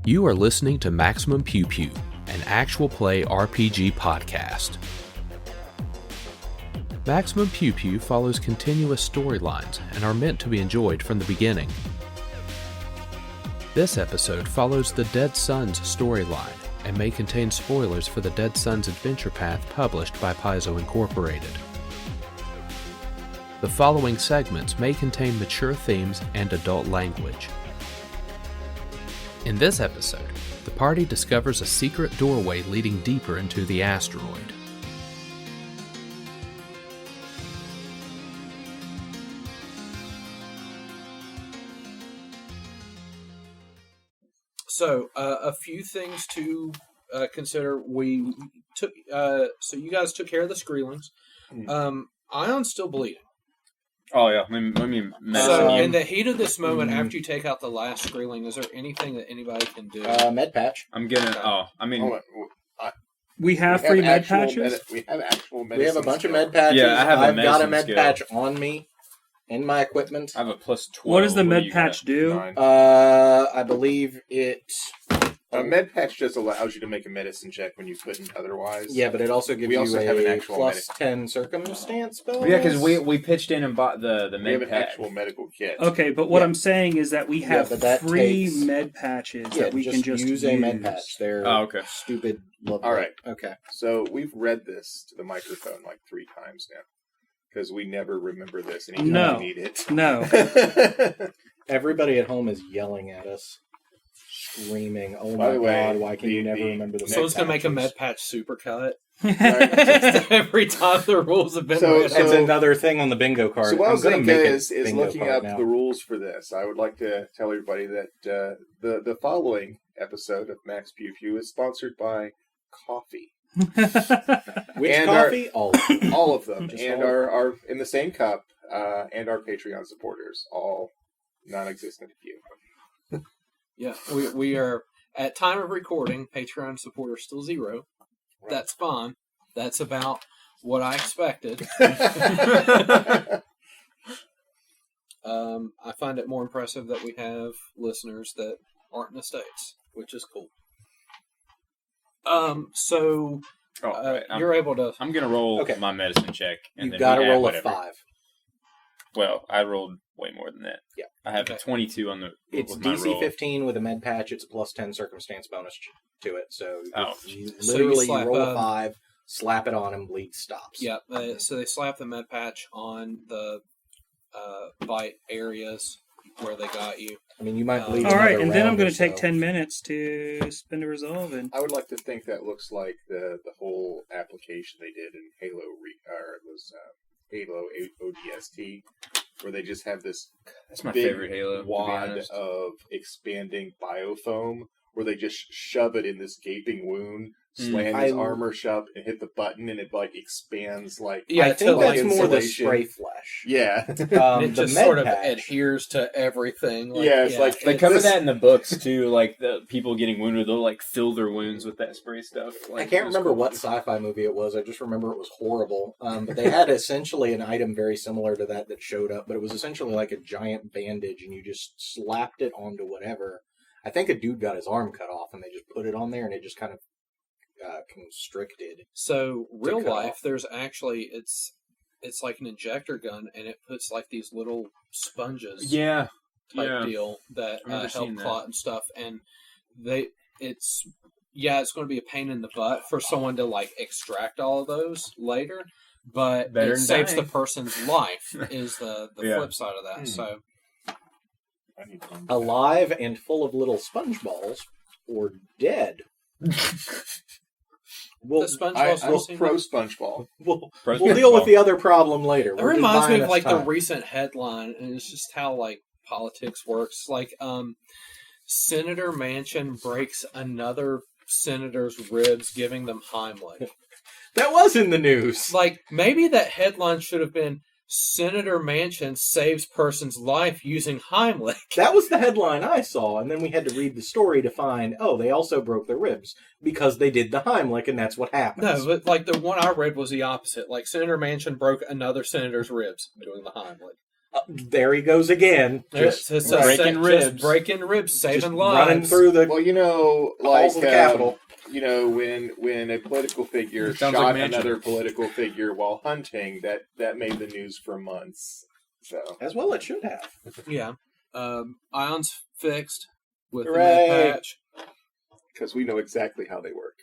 You are listening to Maximum Pew Pew, an actual play RPG podcast. Maximum Pew Pew follows continuous storylines and are meant to be enjoyed from the beginning. This episode follows the Dead Sons storyline and may contain spoilers for the Dead Sons adventure path published by Paizo Incorporated. The following segments may contain mature themes and adult language. In this episode, the party discovers a secret doorway leading deeper into the asteroid. So, a few things to consider. We took, so you guys took care of the Screelings. Ion's still bleeding. Oh yeah, let me So, in the heat of this moment, after you take out the last Screeling, is there anything that anybody can do? Med patch. I'm gonna. We have free med patches. We have actual medicine. We have a bunch of med patches. Yeah, I have I've got a med skill. patch on me in my equipment. I have a plus 12. What does the med patch do? I believe it. A med patch just allows you to make a medicine check when you couldn't otherwise. Yeah, but it also gives We also you have an a actual plus 10 circumstance bonus. Yeah, because we pitched in and bought the We have med an pack. actual medical kit. Okay, but what Yeah. I'm saying is that we have but that free takes- med patches Yeah, that we can just use a med patch. They're okay. stupid. Lovely. All right. Okay. So we've read this to the microphone like 3 times now. Because we never remember this anytime No. we need it. No. Everybody at home is yelling at us, screaming, "Oh By my the way, god, why can you never remember the med Someone's going to make a patches?" med patch supercut. That's Every time the rules have been So- read. It's another thing on the bingo card. So while I'm going to make Zenka it is bingo looking card up now. the rules for this, I would like to tell everybody that the following episode of Max Pew Pew is sponsored by coffee. Which and coffee? All of them. All of them. Just And all of are in the same cup, and our Patreon supporters, all non-existent few. Yeah, we are, at time of recording, Patreon supporters still 0. Right. That's fine. That's about what I expected. I find it more impressive that we have listeners that aren't in the States, which is cool. So right. you're able to... I'm gonna roll Okay. my medicine check. And You've then got to we add roll a whatever. 5. Well, I rolled way more than that. Yeah. I have Okay. a 22 on the. It's with my DC roll. 15 with a med patch. It's a plus 10 circumstance bonus to it. So Oh. you So literally you slap, roll a 5, slap it on, and bleed stops. Yeah, so they slap the med patch on the bite areas where they got you. I mean, you might bleed. All right, another and then I'm round going or to take so. 10 minutes to spend a resolve. And I would like to think that looks like the whole application they did in Halo, or it was Halo ODST, where they just have this That's my big favorite Halo. To be wad honest. of expanding biofoam, where they just shove it in this gaping wound, slam his armor shut, and hit the button, and it like expands like. Yeah, I think like that's more the insulation. spray flesh. Yeah, it The just med sort of patch. adheres to everything. Yeah, it's like- They It's cover this- that in the books too. Like the people getting wounded, they'll like fill their wounds with that spray stuff. Like, I can't it was remember cool. what sci-fi movie it was. I just remember it was horrible. But they had essentially an item very similar to that showed up, but it was essentially like a giant bandage, and you just slapped it onto whatever. I think a dude got his arm cut off, and they just put it on there, and it just kind of constricted. So real cut life, off. there's actually it's like an injector gun, and it puts like these little sponges Yeah. type deal that I remember help seeing that. clot and stuff. And it's going to be a pain in the butt for someone to like extract all of those later, but Better it than saves the dying. person's life is the Yeah. flip side of that. So I need one. Alive and full of little sponge balls, or dead. We'll, the sponge I balls will seem pro like- SpongeBall. we'll Pro we'll deal with SpongeBall. the other problem later. That We're just reminds me buying of us like the time. recent headline, and it's just how like politics works. Like, Senator Manchin breaks another senator's ribs, giving them Heimlich. That was in the news. Like, maybe that headline should have been Senator Manchin saves person's life using Heimlich. That was the headline I saw, and then we had to read the story to find, oh, they also broke their ribs because they did the Heimlich, and that's what happens. No, but like the one I read was the opposite. Like, Senator Manchin broke another senator's ribs doing the Heimlich. There he goes again. Just breaking ribs. Just breaking ribs, saving just lives. running through the Well, you know, halls like of the Capitol. you know, when a political figure It sounds shot like Mansion. another political figure while hunting, that made the news for months. So As well it should have. Yeah. Ions fixed with the Hooray. med patch. because we know exactly how they work.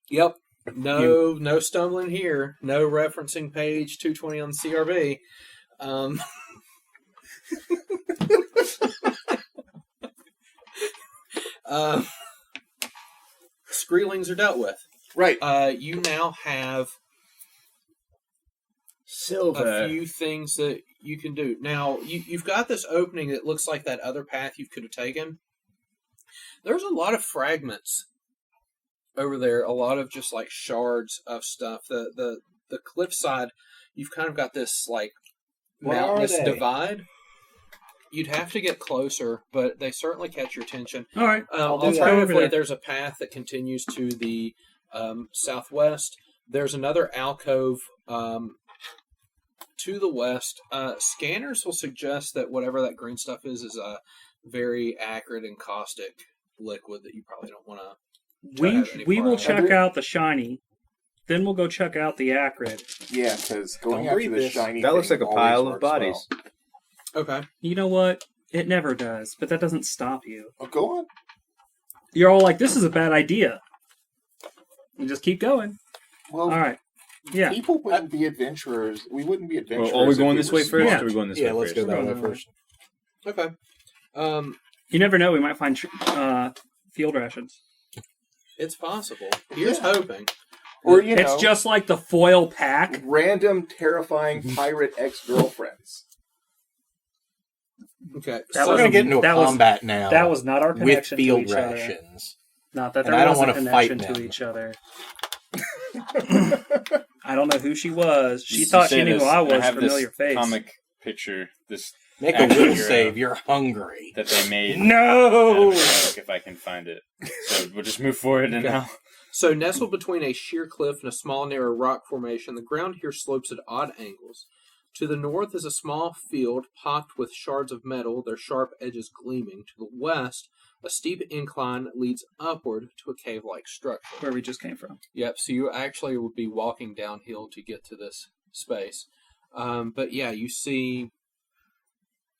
Yep. No stumbling here. No referencing page 220 on the CRB. Screelings are dealt with. Right. You now have Silver. a few things that you can do. Now, you've got this opening that looks like that other path you could have taken. There's a lot of fragments over there, a lot of just like shards of stuff. The cliffside, you've kind of got this like Where are mountainous they? divide. You'd have to get closer, but they certainly catch your attention. All right. I'll do that. Alternatively, There. there's a path that continues to the southwest. There's another alcove to the west. Scanners will suggest that whatever that green stuff is a very acrid and caustic liquid that you probably don't want to. We will check out the shiny, then we'll go check out the acrid. Yeah, because going Don't after read the this. shiny That looks thing like a always pile of works bodies. well. Okay. You know what? It never does, but that doesn't stop you. Oh, go on. You're all like, this is a bad idea. You just keep going. Well, All right. Yeah. people wouldn't be adventurers. We wouldn't be adventurers. Well, are we if going we this were way first, smart. or are we going this Yeah, way let's first? go that way first. Okay. You never know. We might find field rations. It's possible. Here's hoping. Or, you know, It's just like the foil pack. random, terrifying pirate ex-girlfriends. Okay. That We're was going to get into a that was- combat now. That was not our with connection to field each other. rations. Not that And there I don't was a wanna fight connection to them. each other. I don't know who she was. She You thought say she knew this, who I and was. have Familiar this face. comic picture, this Make a action will hero save. You're hungry. that they made. No! If I can find it, so we'll just move forward and Okay. now. So, nestled between a sheer cliff and a small, narrow rock formation, the ground here slopes at odd angles. To the north is a small field pocked with shards of metal, their sharp edges gleaming. To the west, a steep incline leads upward to a cave-like structure. Where we just came from. Yep, so you actually would be walking downhill to get to this space. But yeah, you see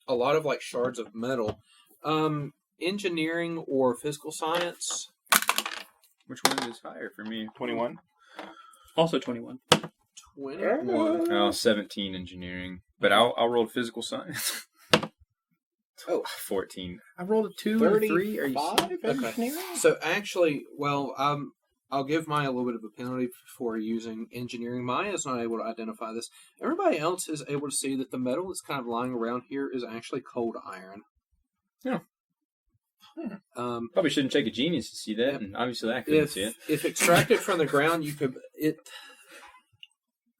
a lot of like shards of metal. Engineering or physical science? Which one is higher for me? 21? Also 21. 21. Oh, 17 engineering, but I'll roll physical science. Oh. 14. I rolled a 2 and a 3. Are you 35 Okay. engineering? So actually, well, I'll give Maia a little bit of a penalty for using engineering. Maia is not able to identify this. Everybody else is able to see that the metal that's kind of lying around here is actually cold iron. Yeah. Um, Probably shouldn't take a genius to see that, Yep. and obviously I couldn't see it. if extracted from the ground, you could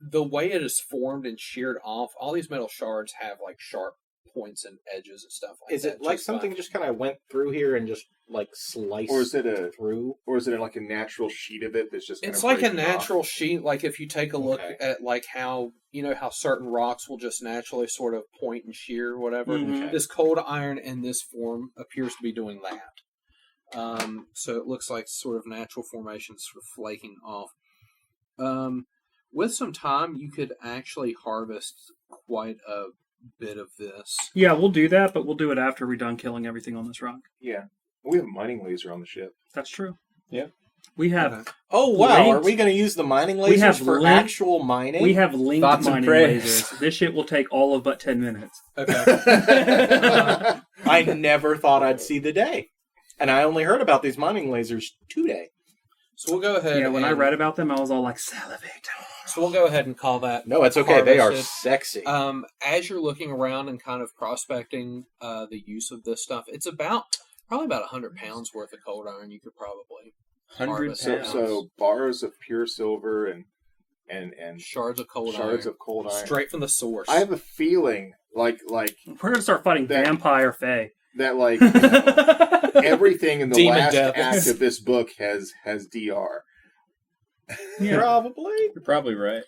the way it is formed and sheared off. All these metal shards have like sharp points and edges and stuff like Is that. it like something just kind of went through here and just like sliced Or is it through? like a natural sheet of it that's just kind It's of like a breaking off? natural sheet. Like if you take a look Okay. at like how how certain rocks will just naturally sort of point and shear or whatever. Mhm. This cold iron in this form appears to be doing that. So it looks like sort of natural formations sort of flaking off. With some time, you could actually harvest quite a bit of this. Yeah, we'll do that, but we'll do it after we're done killing everything on this rock. Yeah. We have a mining laser on the ship. That's true. Yeah. We have Okay. Oh, wow. Linked- Are we going to use the mining We have lasers for linked- actual mining? we have linked Thoughts and mining prayers. lasers. This shit will take all of but 10 minutes. Okay. I never thought I'd see the day. And I only heard about these mining lasers today. So we'll go ahead. Yeah, when I and- read about them, I was all like, salivate. So we'll go ahead and call that. No, it's okay. They are harvested. sexy. As you're looking around and kind of prospecting the use of this stuff, it's probably about 100 pounds worth of cold iron you could probably 100 harvest. pounds. So bars of pure silver and Shards of cold shards iron. of cold iron. Straight from the source. I have a feeling like We're going to start fighting That- vampire fae. that everything in the Demon last devils. act of this book has DR. Yeah. Probably. You're probably right.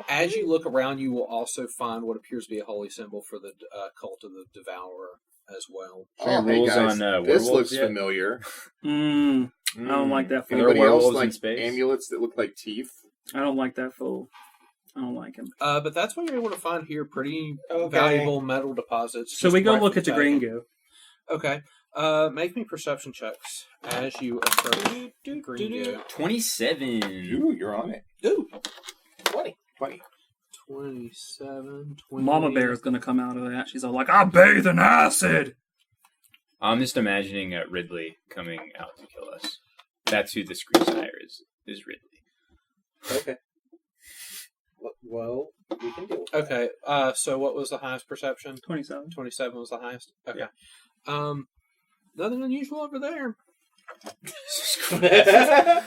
As you look around, you will also find what appears to be a holy symbol for the cult of the Devourer as well. Any rules on this werewolves looks yet? familiar. I don't like that Are there fool. Anybody else werewolves in like space? amulets that look like teeth? I don't like that fool. I don't like him. But that's what you're able to find here. Pretty Okay. valuable metal deposits. So just we go right look from at the tagging. green goo. Okay. Make me perception checks as you approach green goo. 27. Ooh, you're on it. Ooh, 20. 27, 20. Mama Bear is going to come out of that. She's all like, I bathe in acid. I'm just imagining Ridley coming out to kill us. That's who the Screw Sire is Ridley. Okay. Well, we can deal with that. Okay, so what was the highest perception? 27. 27 was the highest? Okay. Nothing unusual over there.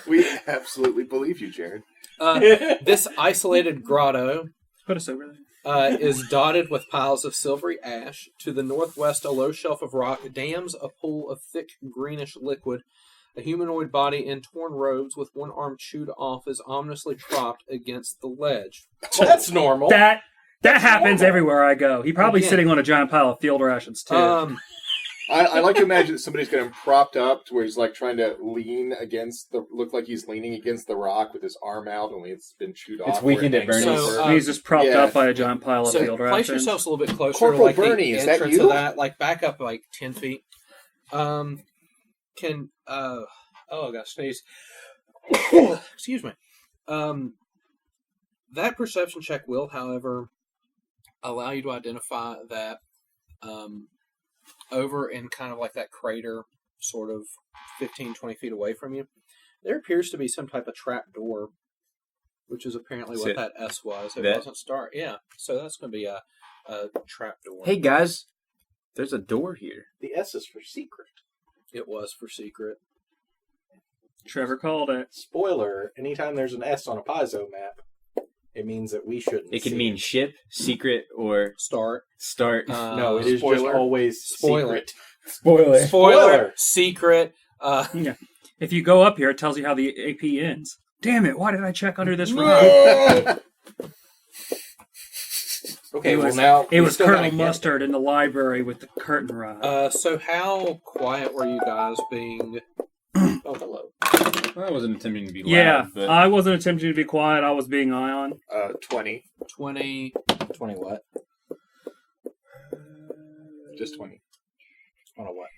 We absolutely believe you, Jared. This isolated grotto Put us over there. is dotted with piles of silvery ash. To the northwest, a low shelf of rock dams a pool of thick greenish liquid. A humanoid body in torn robes with one arm chewed off is ominously propped against the ledge. That's normal. That happens everywhere I go. He probably Again. sitting on a giant pile of field rations, too. I like to imagine that somebody's got him propped up to where he's like trying to lean against look like he's leaning against the rock with his arm out, only it's been chewed off. It's weakened where at it hangs Bernie's. over. So, He's just propped yeah. up by a giant pile of So field place rations. yourselves a little bit closer Corporal to like Bernie, the is that entrance you? of that, like back up like 10 feet. I gotta sneeze. Excuse me. That perception check will, however, allow you to identify that over in kind of like that crater, sort of 15, 20 feet away from you, there appears to be some type of trap door, which is apparently what that S was. It that? wasn't start. Yeah, so that's going to be a trap door. Hey guys, there's a door here. The S is for secret. It was for secret. Trevor called it. Spoiler, anytime there's an S on a Paizo map, it means that we shouldn't It could see mean ship, secret, or Start. start. No, it is Spoiler. just always Spoiler. secret. Spoiler. Spoiler. Secret. Yeah. If you go up here, it tells you how the AP ends. Damn it, why did I check under this rock? Okay, It well was- now... It we was still gotta Colonel get Mustard in the library with the curtain rod. So how quiet were you guys being? Oh, hello. Well, I wasn't attempting to be loud, Yeah, but I wasn't attempting to be quiet. I was being Ion. 20. 20. 20 what? Just 20. On a what?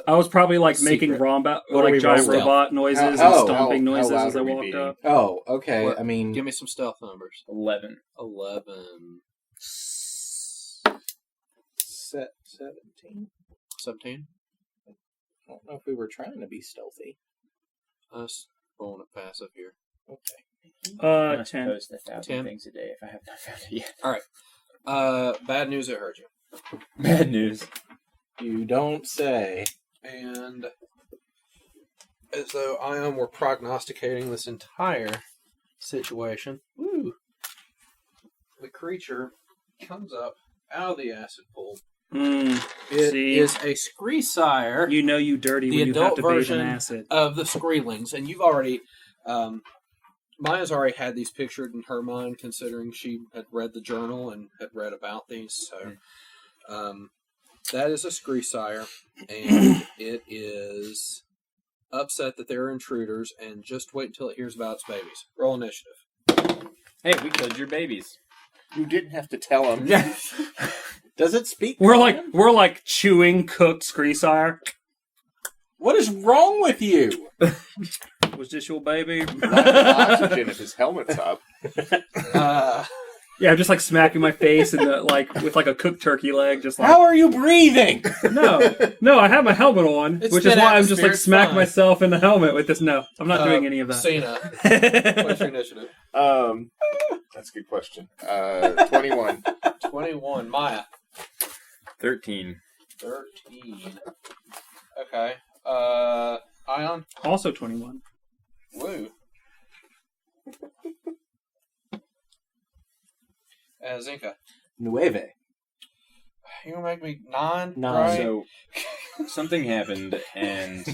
I was probably like Secret. making romba- What are like we giant rolling? robot noises and How stomping noises loud as I are we walked being? up. Oh, okay. What? I mean... Give me some stealth numbers. 11. 11. 17? 17. I don't know if we were trying to be stealthy. Us rolling a passive here. Okay. I'm not 10. supposed to 1,000 10. things a day if I have not found it yet. Bad news, it hurt you. Bad news. You don't say. And as though Ion were prognosticating this entire situation, the creature comes up out of the acid pool. It See? is a scree sire You know you dirty The when you have adult to bathe version in acid. of the Screelings, and you've already, Maia's already had these pictured in her mind, considering she had read the journal and had read about these. So, that is a scree sire, and it is upset that there are intruders, and just wait until it hears about its babies. Roll initiative. Hey, we killed your babies. You didn't have to tell him. Does it speak? We're common? like chewing cooked Screesire. What is wrong with you? Was this your baby? Oxygen if his helmet's up. Yeah, I'm just like smacking my face and with like a cooked turkey leg, just like How are you breathing? no, I have my helmet on, It's which is thin why I'm just like atmosphere, it's smack fine. myself in the helmet with this. No, I'm not doing any of that. Cyna, what's your initiative? That's a good question. 21. 21. Maia. 13. 13. Okay. Ion. Also 21. Woo. Zenka. Nueve. You gonna make me 9? 9. Right? So, something happened, and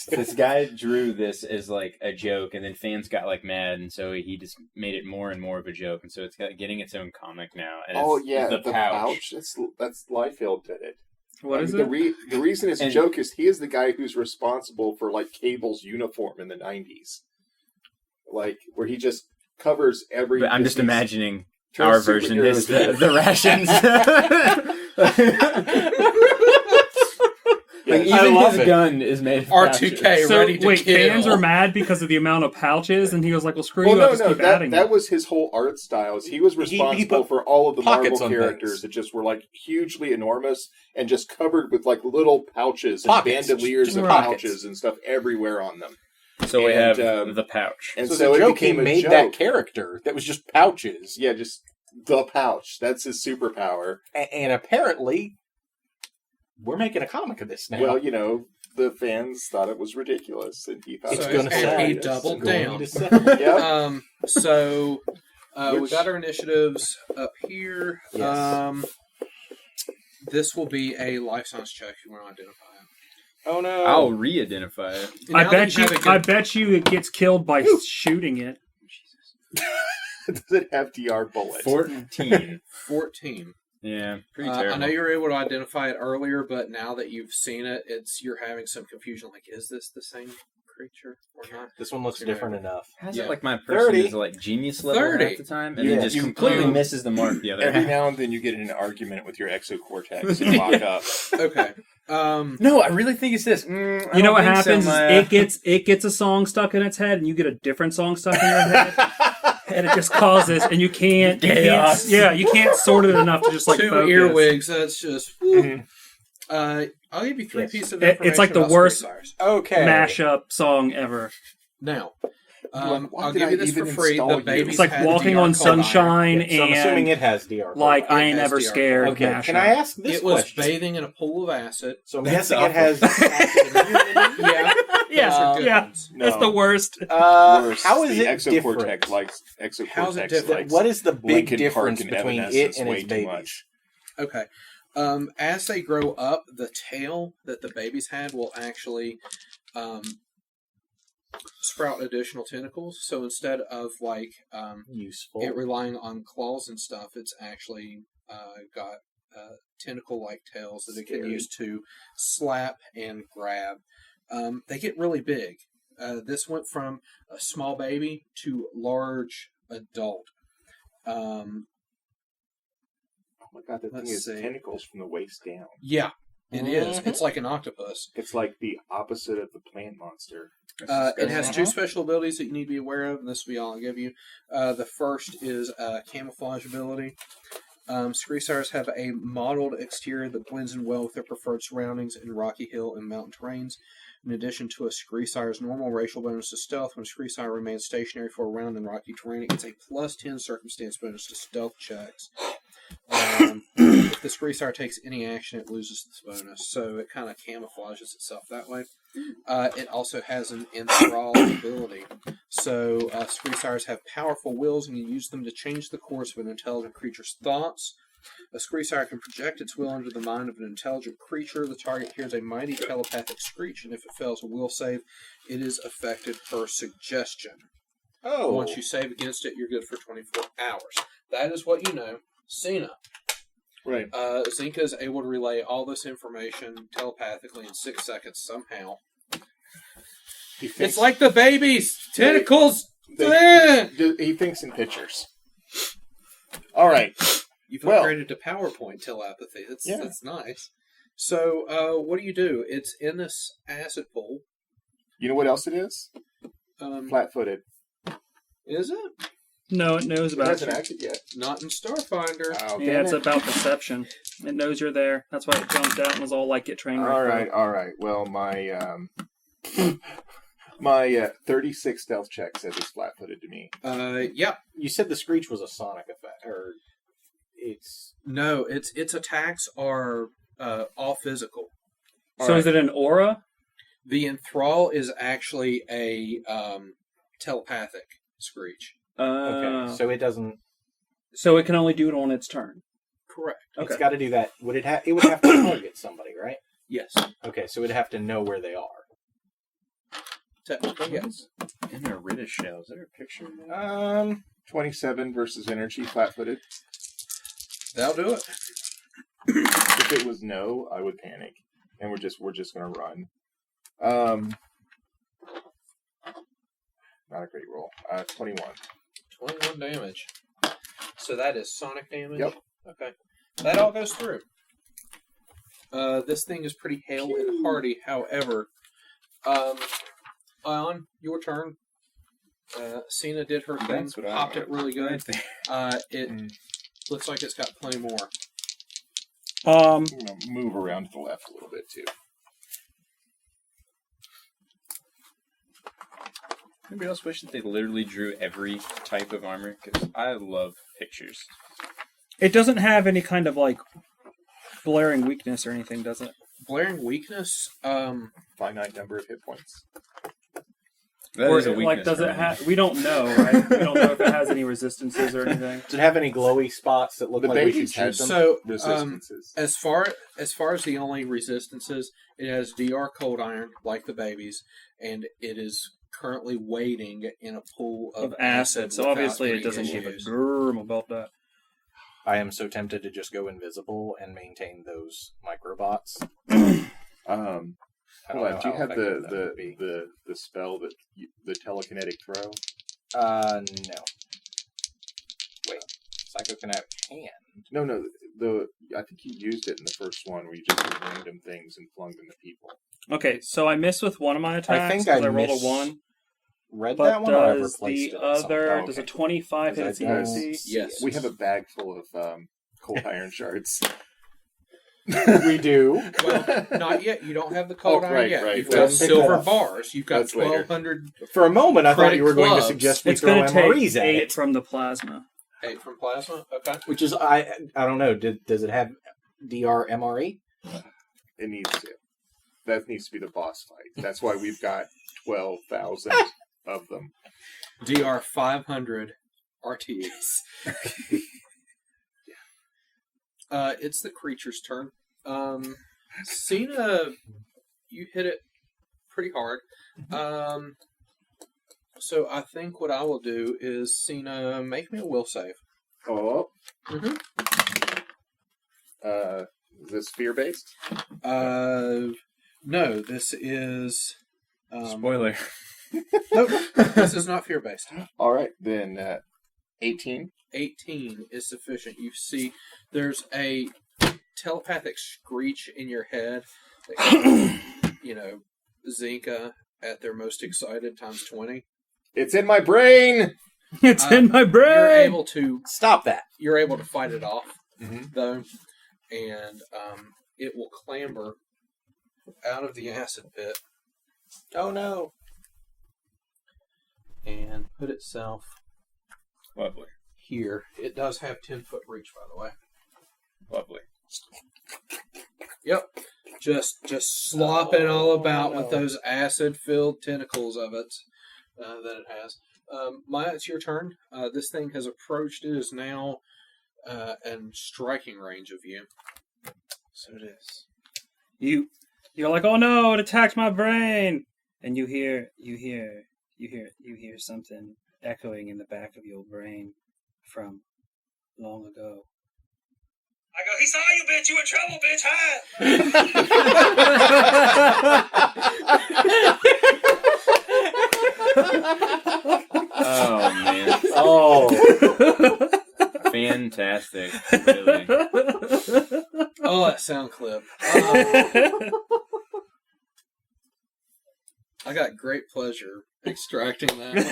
this guy drew this as like a joke, and then fans got like mad, and so he just made it more and more of a joke, and so it's getting its own comic now. And it's the pouch. That's Liefeld did it. What is it? The reason it's a joke is he is the guy who's responsible for like Cable's uniform in the 90s, like where he just covers every. But I'm just imagining our version is the rations. Like, even his gun is made of R2K pouches. ready to kill. Fans are mad because of the amount of pouches, and he was like, "Well, screw you, I'll just keep adding." That was his whole art style. He was responsible for all of the Marvel characters that just were like hugely enormous and just covered with like little pouches and bandoliers of pouches and stuff everywhere on them. So we have the pouch. And so it became made that character that was just pouches. Yeah, just the pouch. That's his superpower. And apparently, we're making a comic of this now. Well, you know, the fans thought it was ridiculous, and he thought it's going to sell. And he doubled down. Yep. So we got our initiatives up here. Yes. This will be a life science check if you want to identify it. Oh no! I'll re-identify it. I bet you it gets killed by shooting it. Does it have DR bullets? 14. 14. Yeah, pretty terrible. I know you were able to identify it earlier, but now that you've seen it, you're having some confusion. Like, is this the same creature or not? This one looks different enough. How's it like my person is like genius level 30. half the time, and then just completely misses the mark the other Every half. now and then you get in an argument with your exocortex and lock up. Okay. No, I really think it's this. You know what happens is it gets a song stuck in its head, and you get a different song stuck in your head. And it just causes, and you can't sort it enough to just like 2 focus. earwigs. That's just. I'll give you 3 pieces of information. It's like the about worst Screwfires. mashup song ever. Now, I'll give you this for free. The baby's It's like had Walking DR on carbide. Sunshine, So I'm assuming it has DR. like It I Ain't has Never DR. Scared. Okay, mashup. can I ask this It was question? bathing in a pool of acid. So I'm guessing it has. Yeah. No. It's the worst. Worse, how is the it different? Exocortex it different? What is the big Linkin difference Park and between Evanescence it and way its too babies? much. Okay. As they grow up, the tail that the babies had will actually sprout additional tentacles. So instead of like Useful. it relying on claws and stuff, it's actually got tentacle-like tails that it can use to slap and grab. They get really big. This went from a small baby to large adult. Oh my god, that thing has tentacles from the waist down. Yeah, it is. It's like an octopus. It's like the opposite of the plant monster. It has 2 special abilities that you need to be aware of, and this will be all I'll give you. The first is camouflage ability. Screesires have a mottled exterior that blends in well with their preferred surroundings in rocky hill and mountain terrains. In addition to a Screesire's normal racial bonus to stealth, when a Screesire remains stationary for a round in rocky terrain, it gets a +10 circumstance bonus to stealth checks. If the Screesire takes any action, it loses this bonus, so it kind of camouflages itself that way. It also has an enthrall ability. So Screesires have powerful wills, and you use them to change the course of an intelligent creature's thoughts. A Screesire can project its will into the mind of an intelligent creature. The target hears a mighty telepathic screech, and if it fails a will save, it is affected per suggestion. Oh. Once you save against it, you're good for 24 hours. That is what you know. Cyna. Right. Zenka is able to relay all this information telepathically in 6 seconds somehow. It's like the babies! Tentacles! He thinks in pictures. All right. You've upgraded to PowerPoint telepathy. That's nice. So, what do? It's in this acid pool. You know what else it is? Flat-footed. Is it? No, it knows It about hasn't you. acted yet. Not in Starfinder. Oh, Yeah, it's about deception. It knows you're there. That's why it jumped out and was all like, "Get trained." All right. Well, my my 36 stealth check says it's flat-footed to me. Yeah. You said the screech was a sonic effect, or it's No, its attacks are all physical. So is it an aura? The enthrall is actually a telepathic screech. okay. So it doesn't. So it can only do it on its turn. Correct. It's got to do that. Would it have? It would have to target somebody, right? Yes. Okay, so it'd have to know where they are. Technically, yes. In a Rita shell. Is there a picture of that? 27 versus energy, flat-footed. That'll do it. If it was no, I would panic, and we're just gonna run. Not a great roll. 21. 21 damage. So that is sonic damage? Yep. Okay. That all goes through. This thing is pretty hale and hardy, however. Ion, your turn. Cyna did her thing, That's what I popped it really good. It Looks like it's got plenty more. I'm gonna move around to the left a little bit too. Anybody else wish that they literally drew every type of armor? Because I love pictures. It doesn't have any kind of like blaring weakness or anything, does it? Blaring weakness. Finite number of hit points. That Or is a weakness. like, does for it me. have? We don't know, right? We don't know if it has any resistances or anything. Does it have any glowy spots that look The like we should babies shoot have them? So, Resistances. as far as the only resistances, it has DR cold iron, like the babies, and it is currently waiting in a pool of acid. So obviously it doesn't give a germ about that. I am so tempted to just go invisible and maintain those microbots. I don't Hold know on, do you how have effective that would be. the spell that the telekinetic throw? No. Wait, psychokinetic hand. No. I think you used it in the first one where you just did random things and flung them at people. Okay, so I missed with one of my attacks. I think 'cause I rolled miss- a 1. Read But that one, or I does replaced the it with other? Oh, Does a okay. 25 hit its Because AC? Yes. We have a bag full of cold iron shards. we do. Well, not yet. You don't have the cold iron right, yet. right. You've We got haven't picked that silver up. bars. You've got That's later. 1,200 For a moment, I thought Credit you were going to clubs. suggest we It's throw going to take MREs at 8 it. from the plasma. 8 from plasma. Okay. Which is, I don't know, does it have DR MRE? It needs to. That needs to be the boss fight. That's why we've got 12,000 of them. DR 500 RTs. It's the creature's turn. Cyna, you hit it pretty hard. So I think what I will do is, Cyna, make me a will save. Oh. Mm-hmm. Is this fear-based? No, this is... Spoiler. Nope, this is not fear-based. All right, then 18. 18 is sufficient. You see, there's a telepathic screech in your head that, Zenka at their most excited times 20. It's in my brain! It's in my brain! You're able to Stop that. You're able to fight it off, Mhm. though, and it will clamber out of the acid pit Oh, no. and put itself Lovely. here. It does have 10-foot reach, by the way. Lovely. Yep. Just slopping all about no. with those acid-filled tentacles of it that it has. Maia, it's your turn. This thing has approached. It is now in striking range of you. So it is. You're like, oh no, it attacked my brain, and you hear something echoing in the back of your brain from long ago. I go, he saw you, bitch. You in trouble, bitch. Oh man. Oh. Fantastic. Really. Oh, that sound clip. I got great pleasure extracting that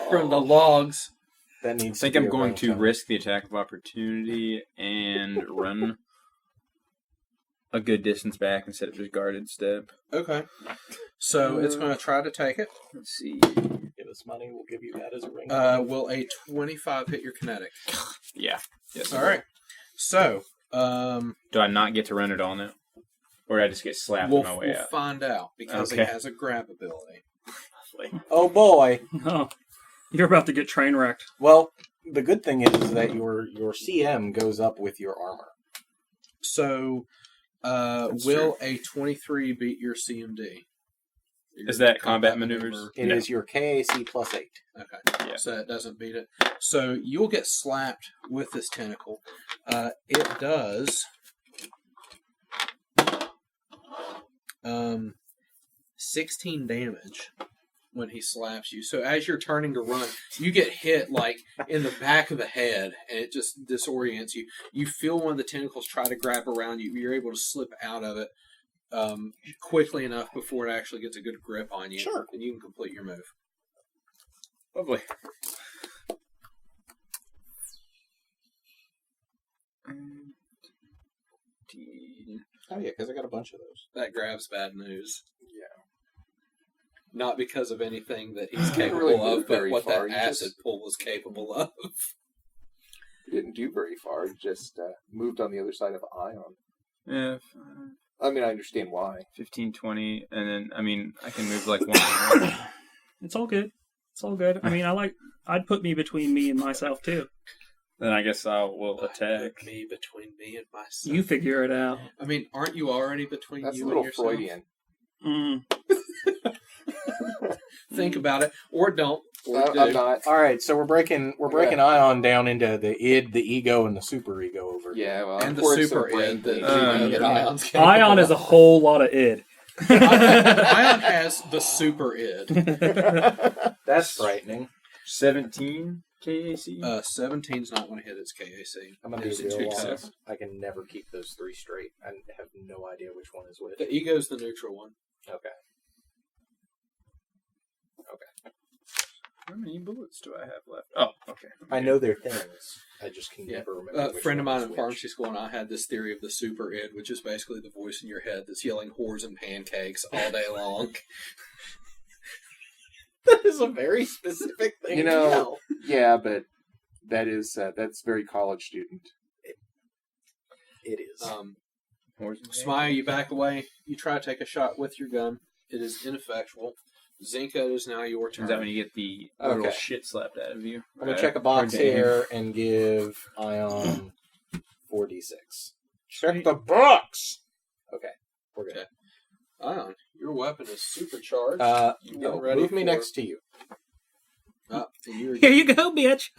from the logs. That needs I think to be I'm a going to ringtone. risk the attack of opportunity and run a good distance back instead of just guarded step. Okay. So it's going to try to take it. Let's see. Give us money, we'll give you that as a ringtone. Will a 25 hit your kinetic? Yeah. Yes. All right. So, Do I not get to run at all now? Or do I just get slapped we'll on my way we'll out? find out because Okay. it has a grab ability. Oh, boy. Oh, you're about to get train wrecked. Well, the good thing is that your CM goes up with your armor. So Will a 23 beat your CMD? Is that combat maneuvers? It is your KAC plus 8. Okay, Yeah. so that doesn't beat it. So you'll get slapped with this tentacle. It does 16 damage when he slaps you. So as you're turning to run, you get hit like in the back of the head, and it just disorients you. You feel one of the tentacles try to grab around you. You're able to slip out of it quickly enough before it actually gets a good grip on you. Sure. And you can complete your move. Lovely. Oh, yeah, because I got a bunch of those. That grabs bad news. Yeah. Not because of anything that he's capable really move of, but very what far. that You acid just- pull was capable of. He didn't do very far. He just moved on the other side of Ion. Yeah, I mean, I understand why. 15, 20, and then, I mean, I can move like one. It's all good. It's all good. I mean, I'd put me between me and myself too. Then I guess will attack. Put me between me and myself. You figure it out. I mean, aren't you already between That's you a little and yourself? Freudian. Mm. Think about it, or don't, or do. I'm not. All right, so we're breaking Ion down into the id, the ego, and the super ego over here. Yeah, well, And the I'm pouring super some brain id that bleed. that Ion's capable Ion is a of. whole lot of id. Ion has the super id. That's frightening. 17 KAC? 17's not going to hit its KAC. I'm going to It's be too real tough. honest. I can never keep those three straight. I have no idea which one is which. The ego's the neutral one. Okay. How many bullets do I have left? Oh, okay. I know they're things. I just can never remember. A which friend of one mine is in which. pharmacy school and I had this theory of the super id, which is basically the voice in your head that's yelling whores and pancakes all day long. That is a very specific thing. You know, yeah, but that's very college student. It is. Smile, you back away. You try to take a shot with your gun. It is ineffectual. Zenka, it is now your turn. Is that when you get the little shit slapped out of you? I'm going to check a box here and give Ion 4d6. Check the box! Okay, we're good. Okay. Ion, your weapon is supercharged. You No, get ready move me for- next to you. and you're- Here you go, bitch.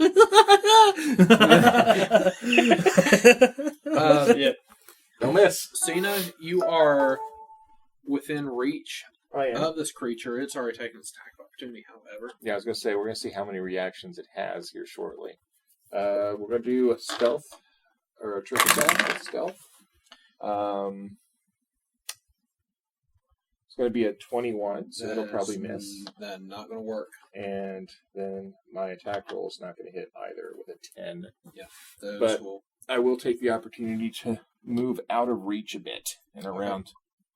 Yeah. Don't miss. Cyna, you are within reach I am. of this creature. It's already taken its attack of opportunity, however. Yeah, I was going to say, we're going to see how many reactions it has here shortly. We're going to do a stealth, or a trick attack with stealth. It's going to be a 21, so it'll probably miss. Then not going to work. And then my attack roll is not going to hit either with a 10. Those But- will. I will take the opportunity to move out of reach a bit and around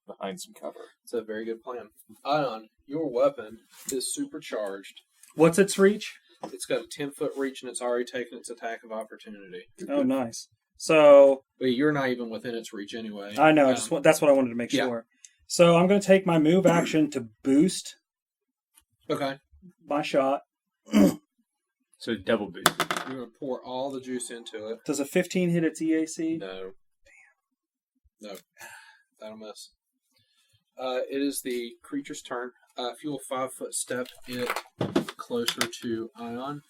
behind some cover. It's a very good plan. Ion, your weapon is supercharged. What's its reach? It's got a 10-foot reach, and it's already taken its attack of opportunity. Oh, nice. So But you're not even within its reach anyway. I know. That's what I wanted to make Yeah. sure. So I'm going to take my move action to boost Okay. my shot. So double boost. You're going to pour all the juice into it. Does a 15 hit its EAC? No. No. That'll miss. It is the creature's turn. If you'll 5-foot step it closer to Ion.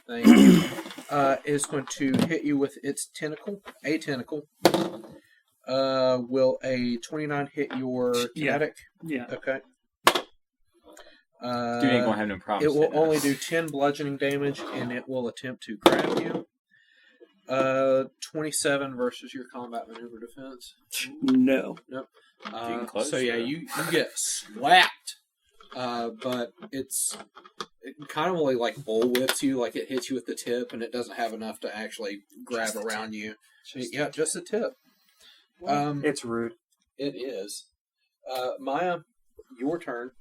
Thank you. Is going to hit you with its tentacle. A tentacle. Will a 29 hit your kinetic? Yeah. Okay. Dude ain't gonna have no problem. It will only do 10 bludgeoning damage, and it will attempt to grab you. 27 versus your combat maneuver defense. No. Getting close, So yeah, though. you get slapped, but it kind of only like bullwhips you, like it hits you with the tip, and it doesn't have enough to actually grab around you. Yeah, just a tip. It's rude. It is. Maia, your turn.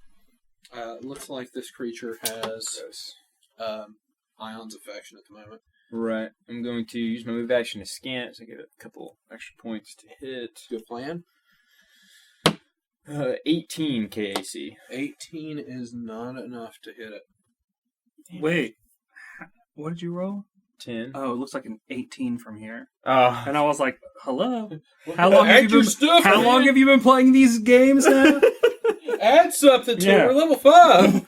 Looks like this creature has Ion's affection at the moment. Right. I'm going to use my move action to scan, so I get a couple extra points to hit. Good plan. 18 KAC. 18 is not enough to hit it. Wait. What did you roll? 10. Oh, it looks like an 18 from here. Oh. And I was like, hello? How long have you been playing these games now? Add something to it. We're level 5.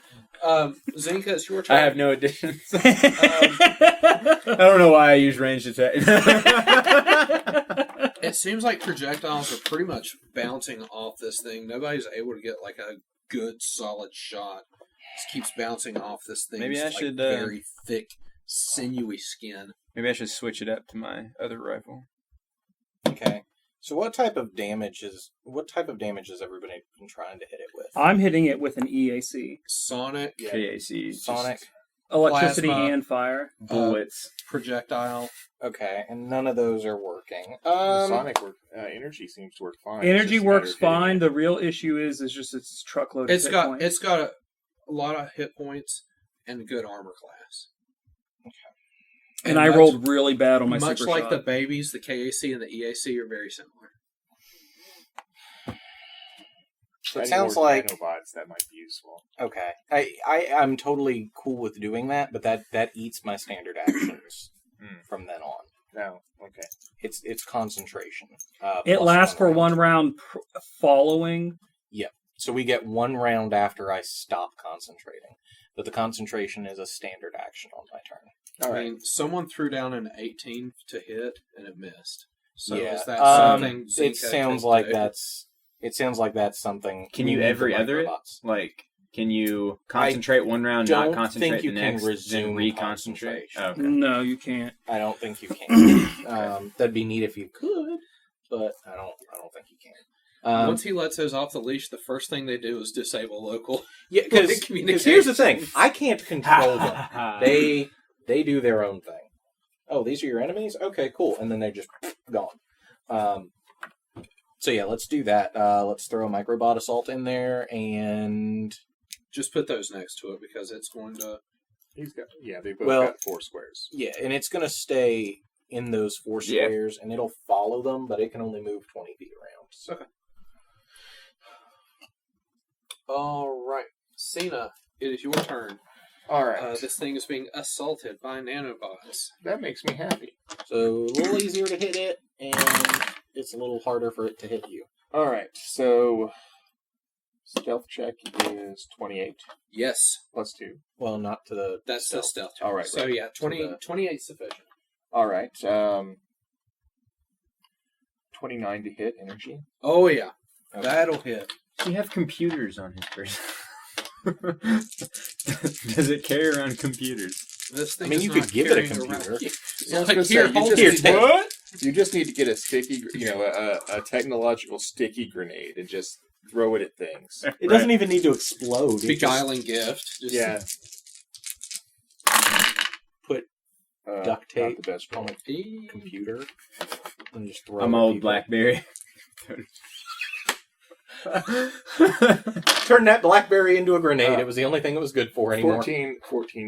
Zenka, it's your turn. I have no additions. I don't know why I use ranged attack. It seems like projectiles are pretty much bouncing off this thing. Nobody's able to get like a good solid shot. It just keeps bouncing off this thing. Maybe I should very thick, sinewy skin. Maybe I should switch it up to my other rifle. Okay. So what type of damage has everybody been trying to hit it with? I'm hitting it with an EAC. Sonic. KAC. Sonic. Electricity Plasma. and fire. Bullets. Projectile. Okay, and none of those are working. The Sonic energy seems to work fine. Energy works fine. The real issue is just its truckload of hit points. It's got a lot of hit points and a good armor class. And I rolled really bad on my much super like shot. the babies, the KAC and the EAC are very similar. It sounds like nanobots that might be useful. Okay, I'm totally cool with doing that, but that eats my standard actions from then on. No, okay. It's concentration. It lasts for one round following. Yep. So we get one round after I stop concentrating, but the concentration is a standard action on my turn. I mean, someone threw down an 18 to hit and it missed. So yeah. is that something? It sounds like that's. It sounds like that's something. Can you every other it? Like, can you concentrate one round, not concentrate the next, then reconcentrate? Oh, okay. No, you can't. I don't think you can. That'd be neat if you could, but I don't think you can. Once he lets those off the leash, the first thing they do is disable local. Yeah, because here's the thing: I can't control them. They do their own thing. Oh, these are your enemies? Okay, cool. And then they're just gone. So yeah, let's do that. Let's throw a microbot assault in there and just put those next to it because it's going to. They both got 4 squares. Yeah, and it's going to stay in those 4 squares, and it'll follow them, but it can only move 20 feet around. So. Okay. All right, Cyna, it is your turn. All right. This thing is being assaulted by nanobots. That makes me happy. So a little easier to hit it, and it's a little harder for it to hit you. All right. So stealth check is 28. Yes. Plus 2. Well, not to the That's stealth. the stealth check. All right. So yeah, 28 sufficient. All right. 29 to hit energy. Oh yeah, okay. That'll hit. You have computers on his person. Does it carry around computers? This thing. I mean, you could give it a computer. What? You just need to get a sticky, a technological sticky grenade and just throw it at things. It doesn't even need to explode. Beguiling gift. Put duct tape not the best on a computer and just throw. I'm old BlackBerry. Turn that BlackBerry into a grenade. It was the only thing it was good for anymore. 14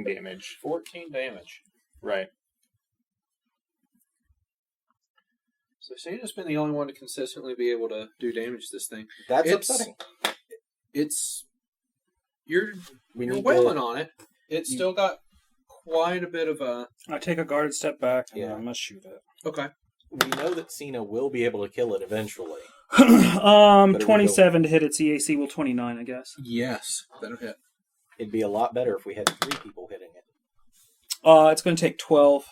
damage. 14 damage. Right. So Cyna's been the only one to consistently be able to do damage to this thing. That's upsetting. You're wailing on it. It's still got quite a bit of a... I take a guarded step back and Yeah. I must shoot it. Okay. We know that Cyna will be able to kill it eventually. 27 to hit its EAC, will 29, I guess. Yes. That'll hit. It'd be a lot better if we had 3 people hitting it. It's going to take 12.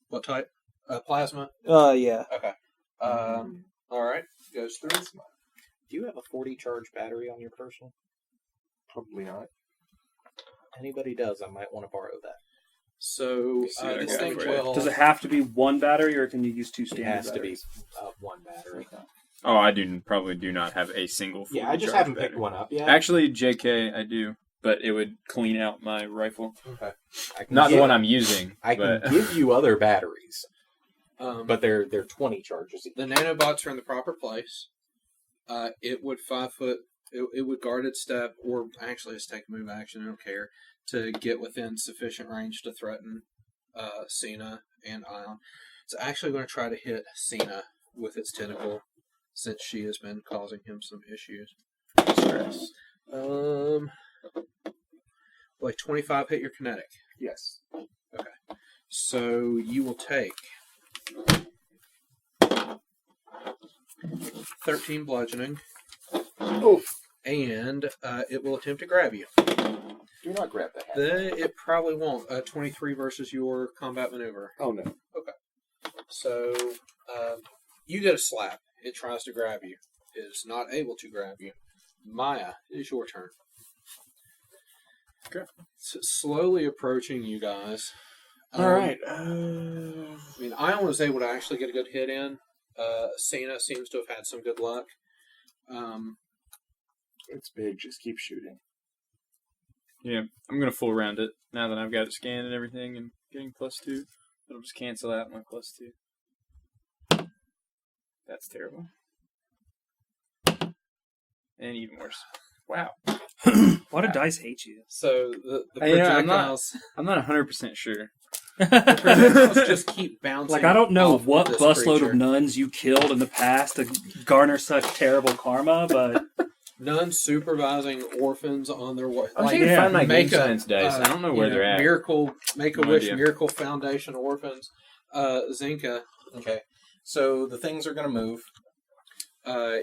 What type? Plasma? Yeah. Okay. All right. Goes through. Do you have a 40 charge battery on your person? Probably not. Anybody does, I might want to borrow that. So this thing will... Does it have to be one battery, or can you use 2 standard It has batteries? to be 1 battery. Oh, I probably do not have a single. Yeah, I just haven't picked one up yet. Actually, JK, I do, but it would clean out my rifle. Okay. Not the one I'm using. I can give you other batteries, but they're 20 charges. The nanobots are in the proper place. It would 5 foot. It would guarded step, or actually just take a move action. I don't care, to get within sufficient range to threaten Cyna and Ion. It's actually going to try to hit Cyna with its tentacle, since she has been causing him some issues. Stress. Like 25 hit your kinetic. Yes. Okay. So you will take 13 bludgeoning. Oof. And it will attempt to grab you. Do not grab that hat. It probably won't. 23 versus your combat maneuver. Oh, no. Okay. So you get a slap. It tries to grab you. It is not able to grab you. Maia, it is your turn. Okay. Slowly approaching you guys. All right. I mean, Ion was able to actually get a good hit in. Cyna seems to have had some good luck. It's big. Just keep shooting. Yeah, I'm going to full round it now that I've got it scanned and everything and getting +2. It'll just cancel out my +2. That's terrible. And even worse. Wow. Why do dice hate you? So the projectiles... I'm not 100% sure. The projectiles just keep bouncing. Like, I don't know off what this busload creature. of nuns you killed in the past to garner such terrible karma, but... Nuns supervising orphans on their way. I'm trying to find my game science dice. I don't know where they're at. Make-A-Wish Miracle Foundation orphans. Zenka. Okay. So the things are going to move.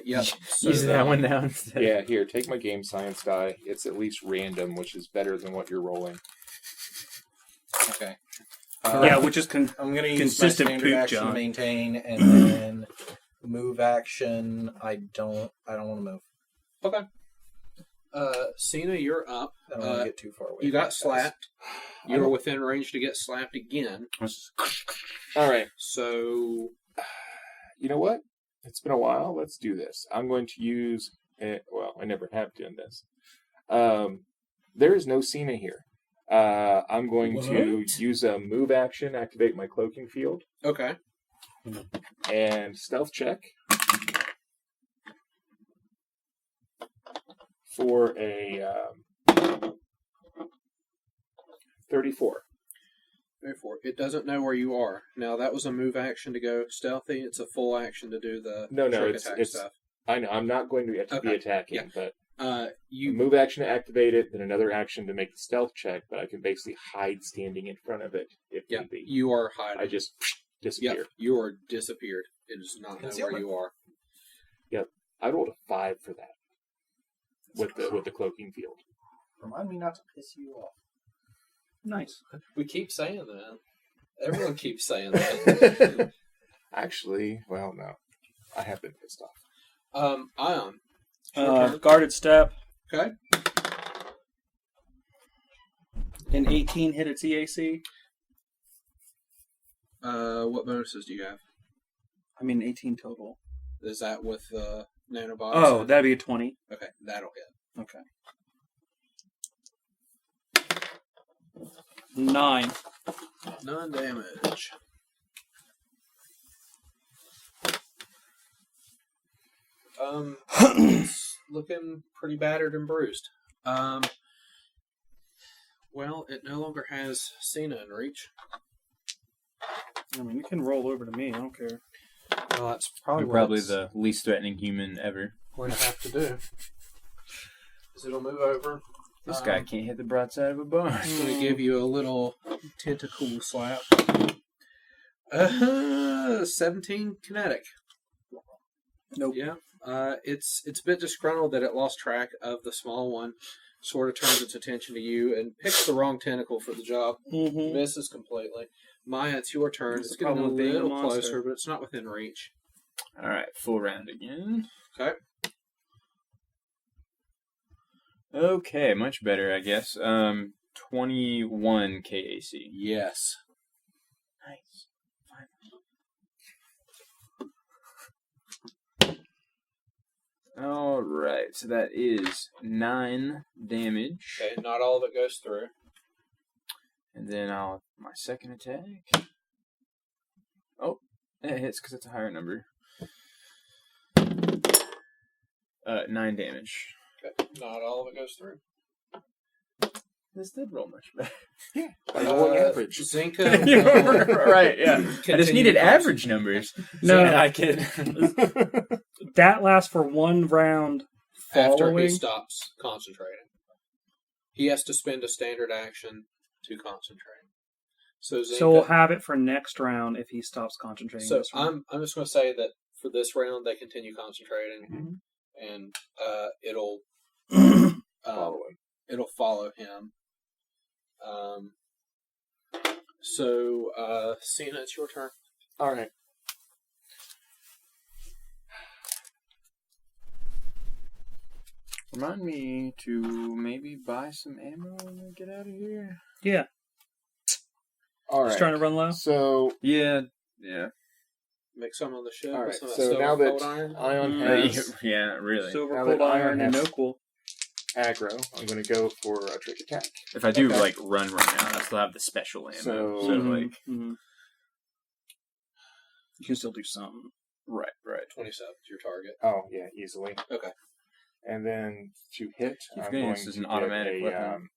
Yep. So Use that one now instead. Yeah, here, take my game science die. It's at least random, which is better than what you're rolling. Okay. yeah, which is I'm going to use consistent my standard poop, action John. to maintain, and then move action. I don't want to move. Okay. Cyna, you're up. I don't want to get too far away. You from got guys. slapped. You were within range to get slapped again. All right. So, You know what? It's been a while. Let's do this. I'm going to use... well, I never have done this. There is no Cyna here. I'm going to use a move action, activate my cloaking field, okay. and stealth check for a 34. Therefore, it doesn't know where you are. Now, that was a move action to go stealthy. It's a full action to do the trick attack it's stuff. I know I'm not going to be Okay. attacking, Yeah. but You a move action to activate it, then another action to make the stealth check. But I can basically hide standing in front of it if need be. you are hiding. I just disappear. Yep, you are disappeared. It does not know where you are. Yep, I rolled a 5 for that with the cloaking field. Remind me not to piss you off. Nice. We keep saying that. Everyone keeps saying that. Actually, well, no, I have been pissed off. Ion. Sure. Guarded step. Okay. An 18 hit its EAC. What bonuses do you have? I mean, 18 total. Is that with nanobots? Oh, that'd be a 20. Okay, that'll hit. Okay. 9. None damage. It's looking pretty battered and bruised. Well, it no longer has Cyna in reach. I mean, you can roll over to me. I don't care. Well, that's probably I'm what probably it's the least threatening human ever. going to have to do. Is it'll move over. This guy can't hit the broadside of a barn. I'm going to give you a little tentacle slap. 17 kinetic. Nope. Yeah. It's a bit disgruntled that it lost track of the small one. Sort of turns its attention to you and picks the wrong tentacle for the job. Mm-hmm. Misses completely. Maia, it's your turn. That's It's the getting a problem with being a little monster. closer, but it's not within reach. All right, full round again. Okay. Okay, much better, I guess. 21 KAC. Yes. Nice. All right, so that is 9 damage. Okay, not all of it goes through. And then my second attack. Oh, it hits because it's a higher number. 9 damage. Okay, not all of it goes through. This did roll much better. I roll average. Zenka. You're right, yeah. I just Continue needed to average numbers. No, I could. that lasts for one round After following. he stops concentrating. He has to spend a standard action to concentrate. So we'll have it for next round if he stops concentrating. So this round. I'm just going to say that for this round they continue concentrating, and it'll Follow him. It'll follow him. So Cyna, it's your turn. All right. Remind me to maybe buy some ammo when we get out of here. Yeah. All right. Just trying to run low. So Yeah. Make some on the ship. all right. Some of So that now silver cold that iron. Ion Mm. has Yeah, really. Silver, Now cold that iron, Iron and has- no cool. aggro, I'm going to go for a trick attack. If I do Okay. like run right now, I still have the special ammo. So- So like, Mhm. You can still do something. right. 27 is your target. Oh yeah, easily. Okay. And then to hit, Keep I'm forgetting going this is to an get automatic weapon.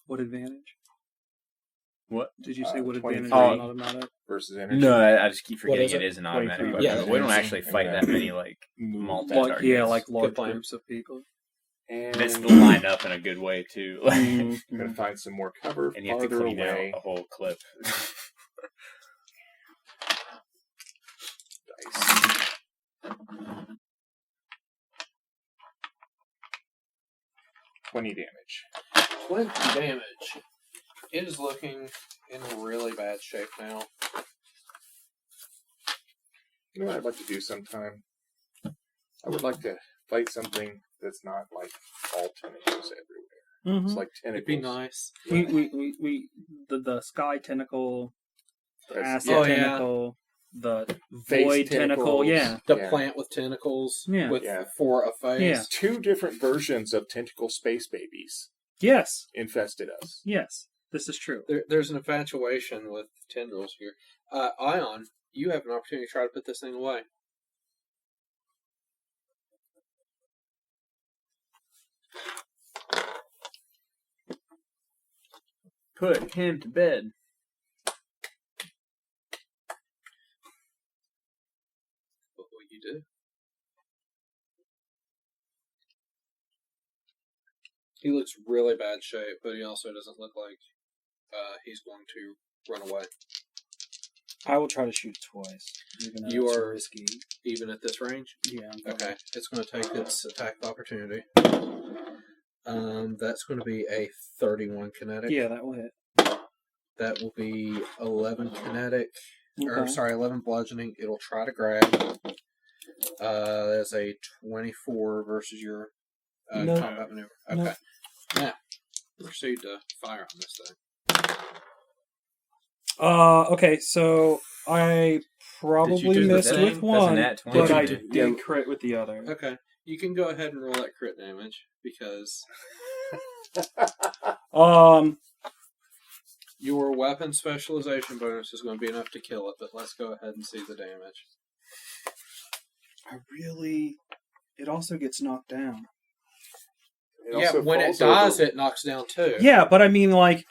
What advantage? What? Did you say what 23. advantage on automatic? versus energy. No, I just keep What forgetting is it it? is an automatic 23. weapon. Yeah, but we don't energy. actually fight And that then many like multi Like, targets. yeah, like large plan. groups of people. And That's to line up in a good way too. I'm going to find some more cover And you have to farther clean away. out a whole clip. Dice. 20 damage. 20 damage. It is looking in really bad shape now. You know what I'd like to do sometime? I would like to fight something that's not like all tentacles everywhere. It's like It'd tentacles. be nice. We the sky tentacle, the That's- acid Oh, yeah. tentacle, the Face void tentacle, tentacles. yeah. The Yeah. plant with tentacles Yeah. with Yeah. for a face. Yeah. 2 different versions of tentacle space babies Yes, infested us. yes, this is true. There's an infatuation with tendrils here. Ion, you have an opportunity to try to put this thing away. Put him to bed. What will you do? He looks really bad shape, but he also doesn't look like he's going to run away. I will try to shoot twice. Even though You it's are- risky. Even at this range? Yeah. I'm Okay, it's going to take its attack of opportunity. That's going to be a 31 kinetic. Yeah, that will hit. That will be 11 kinetic. Or, Okay. sorry, 11 bludgeoning. It'll try to grab. That's a 24 versus your No. combat maneuver. No. Okay. Now, proceed to fire on this thing. Okay, so I probably do the missed same? with That's a one, nat 20. but I Did did crit with the other. Okay. You can go ahead and roll that crit damage because your weapon specialization bonus is going to be enough to kill it, but let's go ahead and see the damage. It also gets knocked down. It Yeah, also when it falls dies, over. it knocks down too. Yeah, but I mean, like,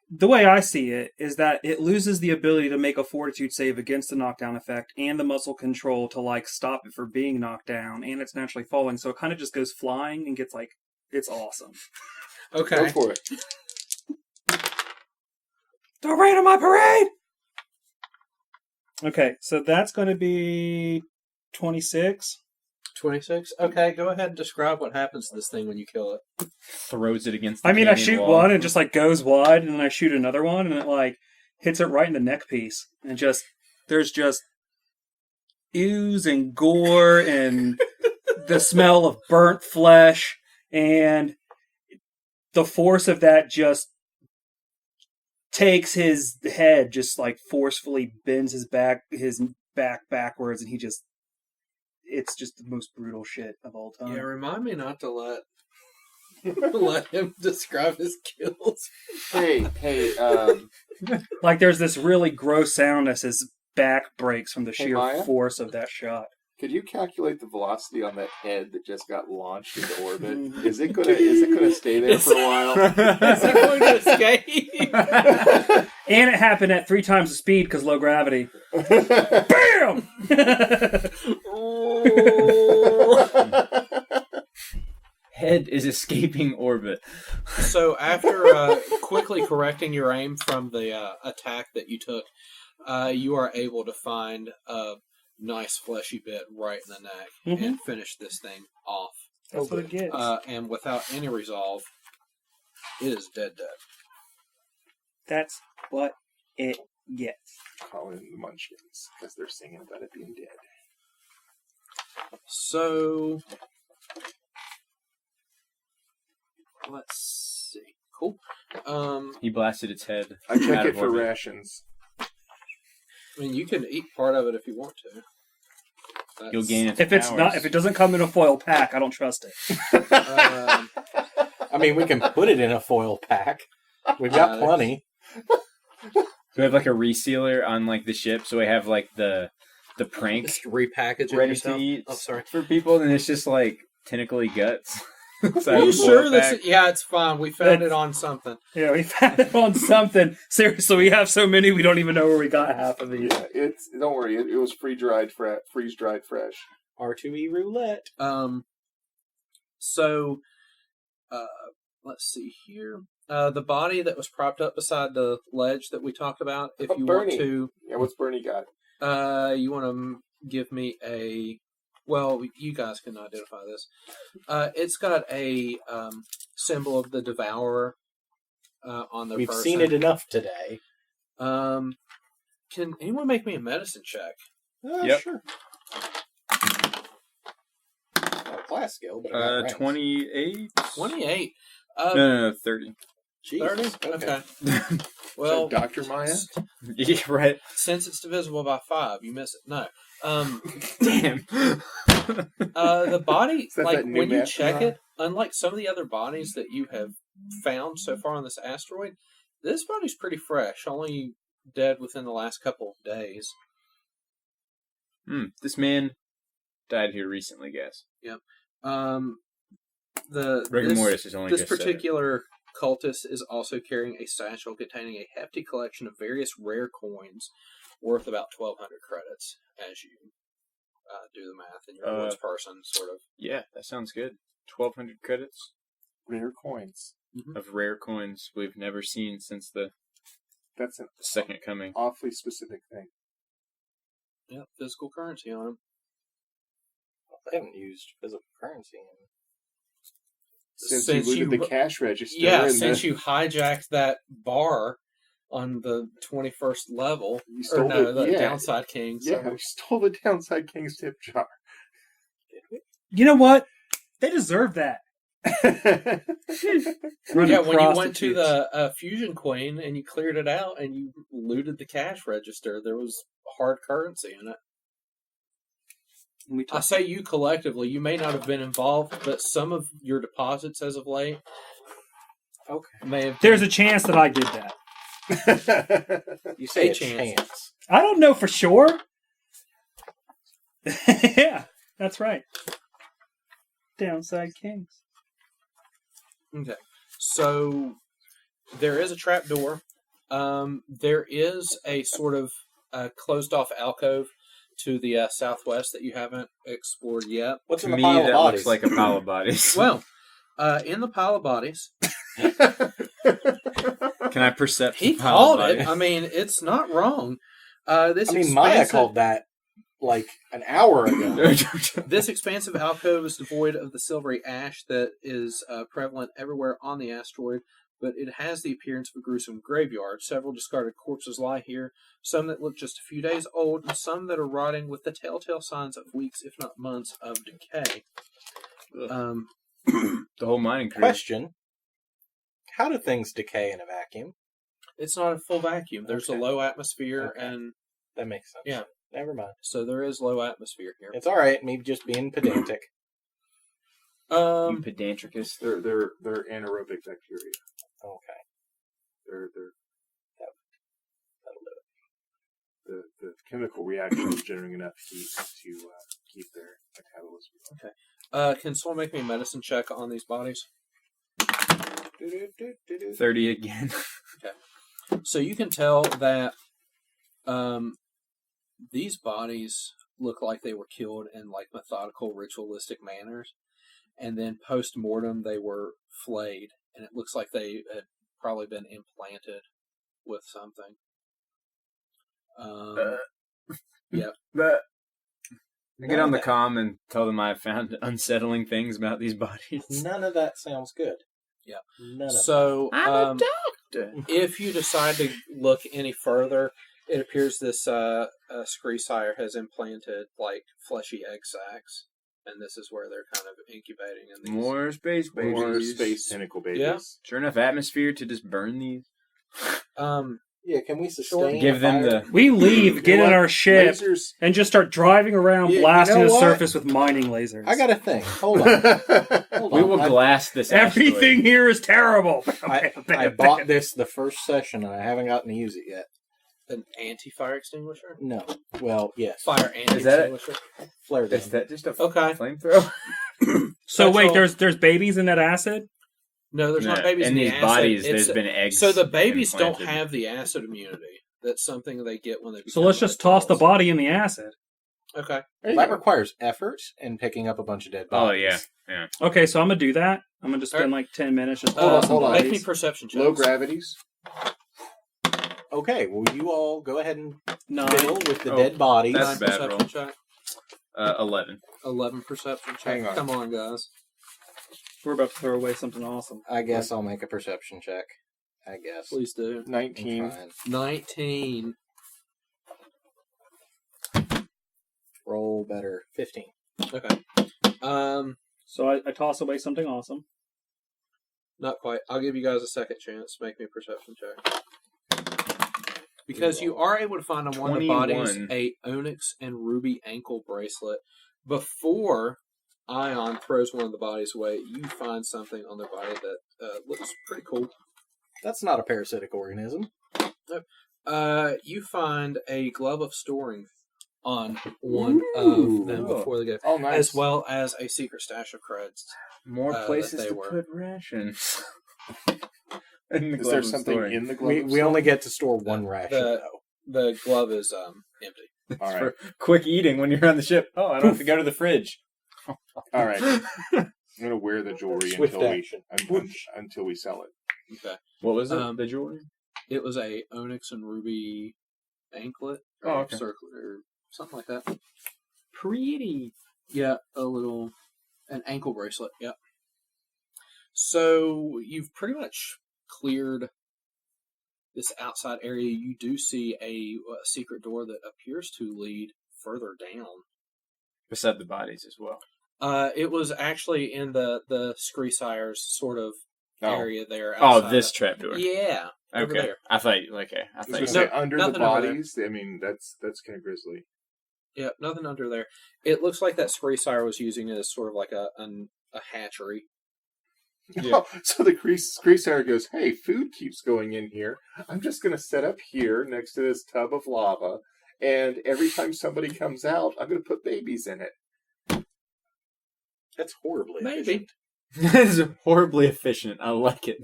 the way I see it is that it loses the ability to make a fortitude save against the knockdown effect and the muscle control to, like, stop it from being knocked down, and it's naturally falling, so it kind of just goes flying and gets, like, it's awesome. Okay. Go for it. Don't rain on my parade! Okay, so that's going to be 26. 26? Okay, go ahead and describe what happens to this thing when you kill it. Throws it against the I mean, I canyon shoot wall. one and it just, like, goes wide, and then I shoot another one, and it, like, hits it right in the neck piece. And just, there's just ooze and gore and the smell of burnt flesh, and the force of that just takes his head, just, like, forcefully bends his back backwards, and he just, it's just the most brutal shit of all time. Yeah, remind me not to let him describe his kills. Hey, Like, there's this really gross sound as his back breaks from the Hey, sheer Maia? force of that shot. could you calculate the velocity on that head that just got launched into orbit? Is it gonna stay there for a while? Is he going to escape? And it happened at 3 times the speed because low gravity. BAM! dead is escaping orbit. So after quickly correcting your aim from the attack that you took, you are able to find a nice fleshy bit right in the neck and finish this thing off. That's what it gets. And without any resolve, it is dead. That's what it gets. Calling the Munchkins because they're singing about it being dead. So let's see. Cool. He blasted its head. I check out it of for orbit. rations. I mean, you can eat part of it if you want to. You'll gain its If it's powers. not, if it doesn't come in a foil pack, I don't trust it. I mean, we can put it in a foil pack. We've got plenty. We have like a resealer on like the ship, so we have like the prank Just repackage it ready yourself. to eat Oh, sorry. for people, and it's just like tentacly guts. So Are you I sure pull it this? back. Yeah, it's fine. We found it on something. Yeah, we found it on something. Seriously, we have so many, we don't even know where we got half of these. Yeah, it's don't worry. It was freeze dried fresh. R2E roulette. So, let's see here. The body that was propped up beside the ledge that we talked about. If you Bernie. want to, Yeah, what's Bernie got? you want to give me a. Well, you guys can identify this. It's got a symbol of the Devourer on the. We've person. seen it enough today. Can anyone make me a medicine check? Yep. Sure. Not a class skill, but I got ranks. 28. 28. No, 30. Jesus, 30? Okay. Well, Well, Dr. Maya? Yeah, right. since it's divisible by 5, you miss it. No. Damn. The body, that like, that new when you math check design? it, unlike some of the other bodies that you have found so far on this asteroid, this body's pretty fresh, only dead within the last couple of days. This man died here recently, guess. Rigor mortis is only This just said it. particular cultist is also carrying a satchel containing a hefty collection of various rare coins worth about 1,200 credits as you do the math in your woods person, sort of. Yeah, that sounds good. 1,200 credits Rare coins. of rare coins we've never seen since the That's an second coming. awfully specific thing. Yeah, physical currency on them. They haven't used physical currency in Since Since you looted you- the cash register. Yeah, and since the, you hijacked that bar on the 21st level, You or stole no, the- the yeah. Downside King. Yeah, So. we stole the Downside King's tip jar. You know what? They deserve that. Yeah, when you went to the Fusion Queen and you cleared it out and you looted the cash register, there was hard currency in it. I say you collectively, you may not have been involved, but some of your deposits as of late may have. There's a chance that I did that. You say A a chance. chance. I don't know for sure. Yeah, that's right. Downside Kings. Okay, so there is a trap door. There is a sort of closed-off alcove to the southwest that you haven't explored yet. What's To in the me, pile of that bodies? looks like a pile of bodies. Well, in the pile of bodies, Can I percept he the pile called of it. bodies? I mean, it's not wrong. This Maya expansive- called that like an hour ago. This expansive alcove is devoid of the silvery ash that is prevalent everywhere on the asteroid, but it has the appearance of a gruesome graveyard. Several discarded corpses lie here, some that look just a few days old, and some that are rotting with the telltale signs of weeks, if not months, of decay. The whole mining crew. Question: how do things decay in a vacuum? It's not a full vacuum. There's Okay. a low atmosphere, Okay. and That makes sense. Yeah. Never mind. so there is low atmosphere here. It's all right. Me just being pedantic. You Um, pedantricus. They're anaerobic bacteria. Okay. They're That'll do it. the chemical reaction is generating enough heat to keep their metabolism. can someone make me a medicine check on these bodies? 30 again. So you can tell that these bodies look like they were killed in like methodical, ritualistic manners, and then post-mortem they were flayed, and it looks like they had probably been implanted with something. Yep. I get on the comm and tell them I found unsettling things about these bodies. None of that sounds good. Yeah. None of So, I'm a doctor. if you decide to look any further, it appears this scree sire has implanted like fleshy egg sacs, and this is where they're kind of incubating in these. More space babies. More space tentacle babies. Yeah. Sure enough atmosphere to just burn these. Yeah, can we sustain? Give them the. We leave, get in our ship, Lasers. and just start driving around, You blasting know the what? surface with mining lasers. I got a thing. Hold on. Hold We on. will glass this Everything asteroid. here is terrible. I bought this the first session, and I haven't gotten to use it yet. An anti-fire extinguisher? No. Well, yes. Fire anti-extinguisher? Flare gun. Is that just a Okay. flamethrower? So wait, Petrol. there's babies in that acid? No, there's not No, babies in the these acid. bodies. It's There's been eggs. So the babies don't implanted. have the acid immunity. That's something they get when they become So let's just toss the adults. body in the acid. Okay. That requires effort and picking up a bunch of dead Oh bodies. yeah. Okay, so I'm gonna do that. I'm gonna just spend Alright. like 10 minutes just Hold on, tossing hold on. Make me bodies. perception checks. Low gravities. Okay, well, you all go ahead and Nine. fiddle with the Oh, dead bodies. that's 9 bad perception roll. check. 11. 11 perception check. Hang on. Come on, guys. We're about to throw away something awesome. I guess I'll make a perception check. I guess. Please do. I'm 19. trying. 19. Roll better. 15. Okay. So I toss away something awesome. Not quite. I'll give you guys a second chance. Make me a perception check. Because you are able to find on one of the bodies 21. a onyx and ruby ankle bracelet. Before Ion throws one of the bodies away, you find something on their body that looks pretty cool. That's not a parasitic organism. You find a glove of storing on one of them before they go, Oh, nice. as well as a secret stash of creds. More places that they to were. put rations. In the Is glove there of something storing. in the glove? We of only get to store one ration, the- though. The glove is empty. All right. For quick eating when you're on the ship. Oh, I don't have to go to the fridge. All right. I'm gonna wear the jewelry Swift until action. until we sell it. Okay. What was it? The jewelry? It was a onyx and ruby anklet. Or Oh, okay. circlet or something like that. Pretty. Yeah, an ankle bracelet. Yeah. So you've pretty much cleared this outside area. You do see a secret door that appears to lead further down. Beside the bodies as well. It was actually in the Screesire's sort of area there. Oh, outside this of- trapdoor. Yeah. Over Okay. there. I thought. Okay. I I was thought. gonna You say said, under the nothing over there. bodies. I mean, that's kind of grisly. Yeah, nothing under there. It looks like that Screesire was using it as sort of like a hatchery. Yeah. So the Creasire goes, "Hey, food keeps going in here. I'm just gonna set up here next to this tub of lava, and every time somebody comes out, I'm gonna put babies in it." That's horribly Maybe. efficient. That is horribly efficient. I like it.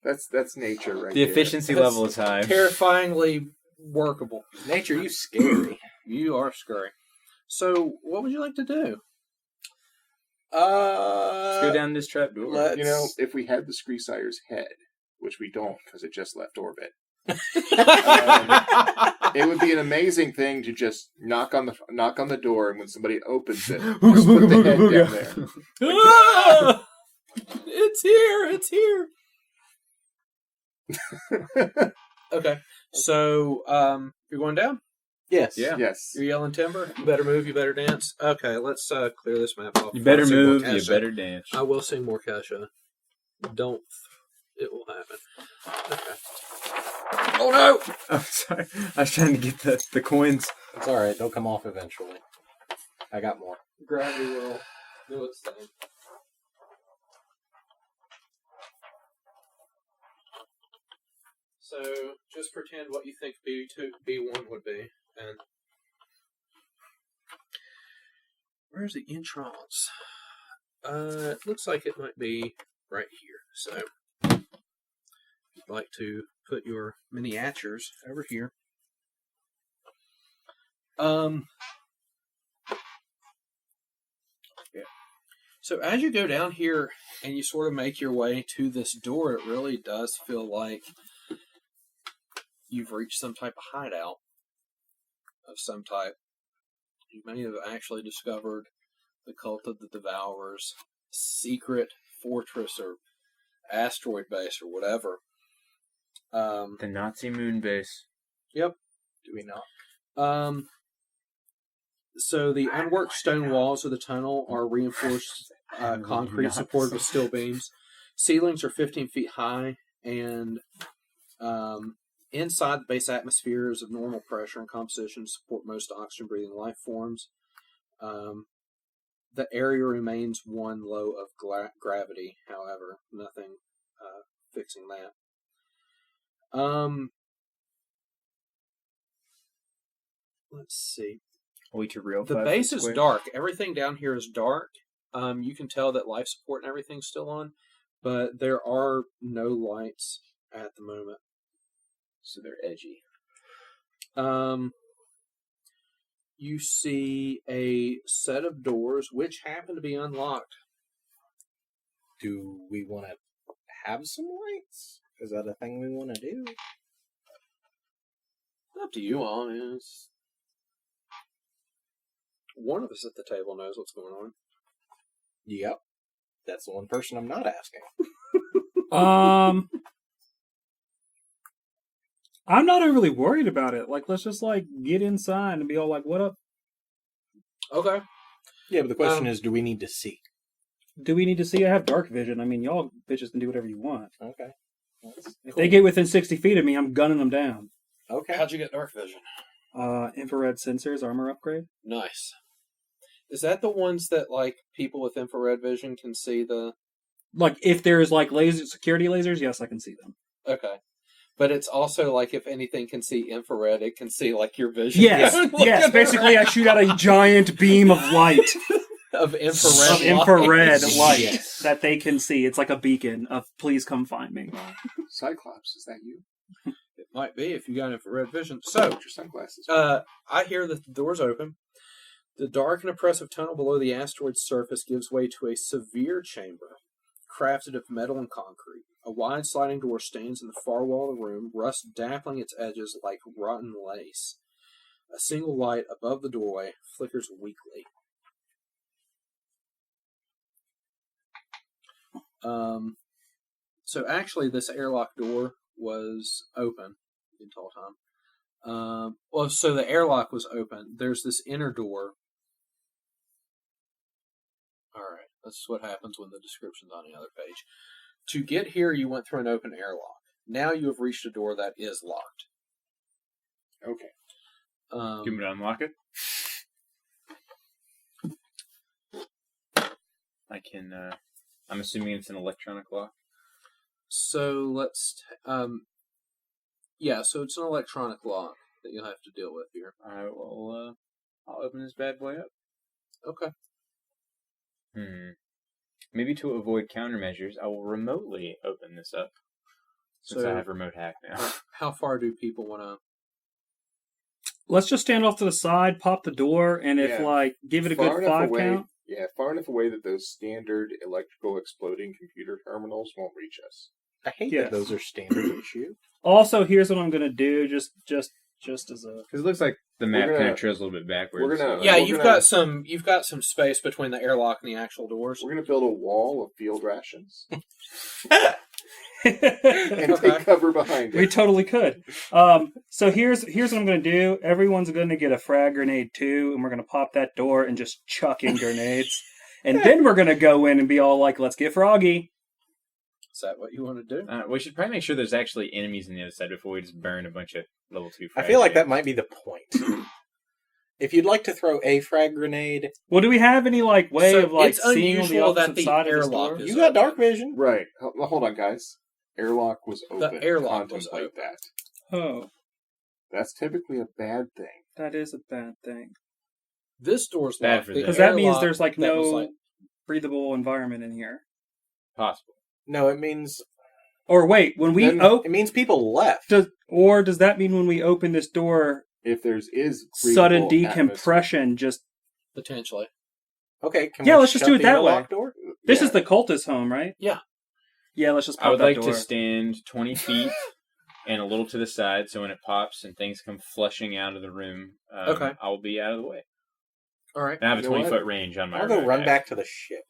That's nature, right? The there. efficiency That's level is high. Terrifyingly workable. Nature, you scary. You are scary. So, what would you like to do? Let's go down this trapdoor. let's- You know, if we had the Screesire's head, which we don't because it just left orbit, it would be an amazing thing to just knock on the door, and when somebody opens it, just put the head down there. Ah! It's here! It's here! Okay. So, you're going down? Yes. Yeah. Yes. You're yelling timber? You better move, you better dance. Okay, let's clear this map off. You better I'll sing more move. You Kesha. better dance. I will sing more Kesha. Don't. It will happen. Okay. Oh no! Oh, sorry. I was trying to get the coins. It's alright, they'll come off eventually. I got more. Gravity will do its thing. So, just pretend what you think B1 would be, and where's the entrance? It looks like it might be right here. So, if you'd like to put your miniatures over here. So as you go down here and you sort of make your way to this door, it really does feel like you've reached some type of hideout of some type. You may have actually discovered the Cult of the Devourers' secret fortress or asteroid base or whatever. The Nazi moon base. Yep. Do we not? So the unworked stone walls of the tunnel are reinforced concrete supported with steel beams. Ceilings are 15 feet high, and inside the base atmosphere is of normal pressure and composition to support most oxygen-breathing life forms. The area remains one low of gravity, however. Nothing fixing that. Let's see. Are we to real? The base is dark. Everything down here is dark. You can tell that life support and everything's still on, but there are no lights at the moment. So they're edgy. You see a set of doors which happen to be unlocked. Do we want to have some lights? Is that a thing we want to do? Up to you all. Is one of us at the table knows what's going on. Yep. That's the one person I'm not asking. I'm not overly worried about it. Like, let's just, like, get inside and be all like, what up? Okay. Yeah, but the question is, do we need to see? Do we need to see? I have dark vision. I mean, y'all bitches can do whatever you want. Okay. If they get within 60 feet of me, I'm gunning them down. Okay. How'd you get dark vision? Infrared sensors, armor upgrade. Nice. Is that the ones that, like, people with infrared vision can see the... Like, if there's, like, security lasers, yes, I can see them. Okay. But it's also, like, if anything can see infrared, it can see, like, your vision. Yes, yes. Basically, I shoot out a giant beam of light. Of infrared light Yes. that they can see. It's like a beacon of, please come find me. Cyclops, is that you? It might be if you got infrared vision. So, Put your sunglasses. I hear that the door's open. The dark and oppressive tunnel below the asteroid's surface gives way to a severe chamber, crafted of metal and concrete. A wide sliding door stands in the far wall of the room, rust dappling its edges like rotten lace. A single light above the doorway flickers weakly. So actually, this airlock door was open the entire time. So the airlock was open. There's this inner door. Alright, that's what happens when the description's on the other page. To get here, you went through an open airlock. Now you have reached a door that is locked. Okay. Do you want me to unlock it? I can, I'm assuming it's an electronic lock. So let's, yeah, so it's an electronic lock that you'll have to deal with here. I will, I'll open this bad boy up. Okay. Maybe to avoid countermeasures, I will remotely open this up. Since I have remote hack now. How far do people want to... Let's just stand off to the side, pop the door, and if, give it a good 5 count. Yeah, far enough away that those standard electrical exploding computer terminals won't reach us. I hate that those are standard issue. Also, here's what I'm going to do, just as a... Because it looks like the map kind of trails a little bit backwards. You've got some space between the airlock and the actual doors. We're going to build a wall of field rations. And take cover behind it. We totally could. So here's what I'm going to do. Everyone's going to get a frag grenade too, and we're going to pop that door and just chuck in grenades. And then we're going to go in and be all like, let's get froggy. Is that what you want to do? We should probably make sure there's actually enemies on the other side before we just burn a bunch of level 2 frag I feel like that might be the point. If you'd like to throw a frag grenade... Well, do we have any way of it's seeing on the opposite side of the airlock door? You got dark vision. Right. Hold on, guys. Airlock was open. The airlock was Contemplate open. that. Oh. That's typically a bad thing. That is a bad thing. This door's Bad locked. for them. Because that means there's that no was breathable environment in here. Possible. No, it means... Or wait, when we It means people left. does that mean when we open this door, If there's sudden decompression just... potentially. Okay, let's just do it that way. Door? This is the cultist home, right? Yeah. Yeah, let's just pop I would that like door. to stand 20 feet and a little to the side, so when it pops and things come flushing out of the room, Okay. I will be out of the way. All right. And I have a You know 20-foot range on my I'll go road run action. back to the ship.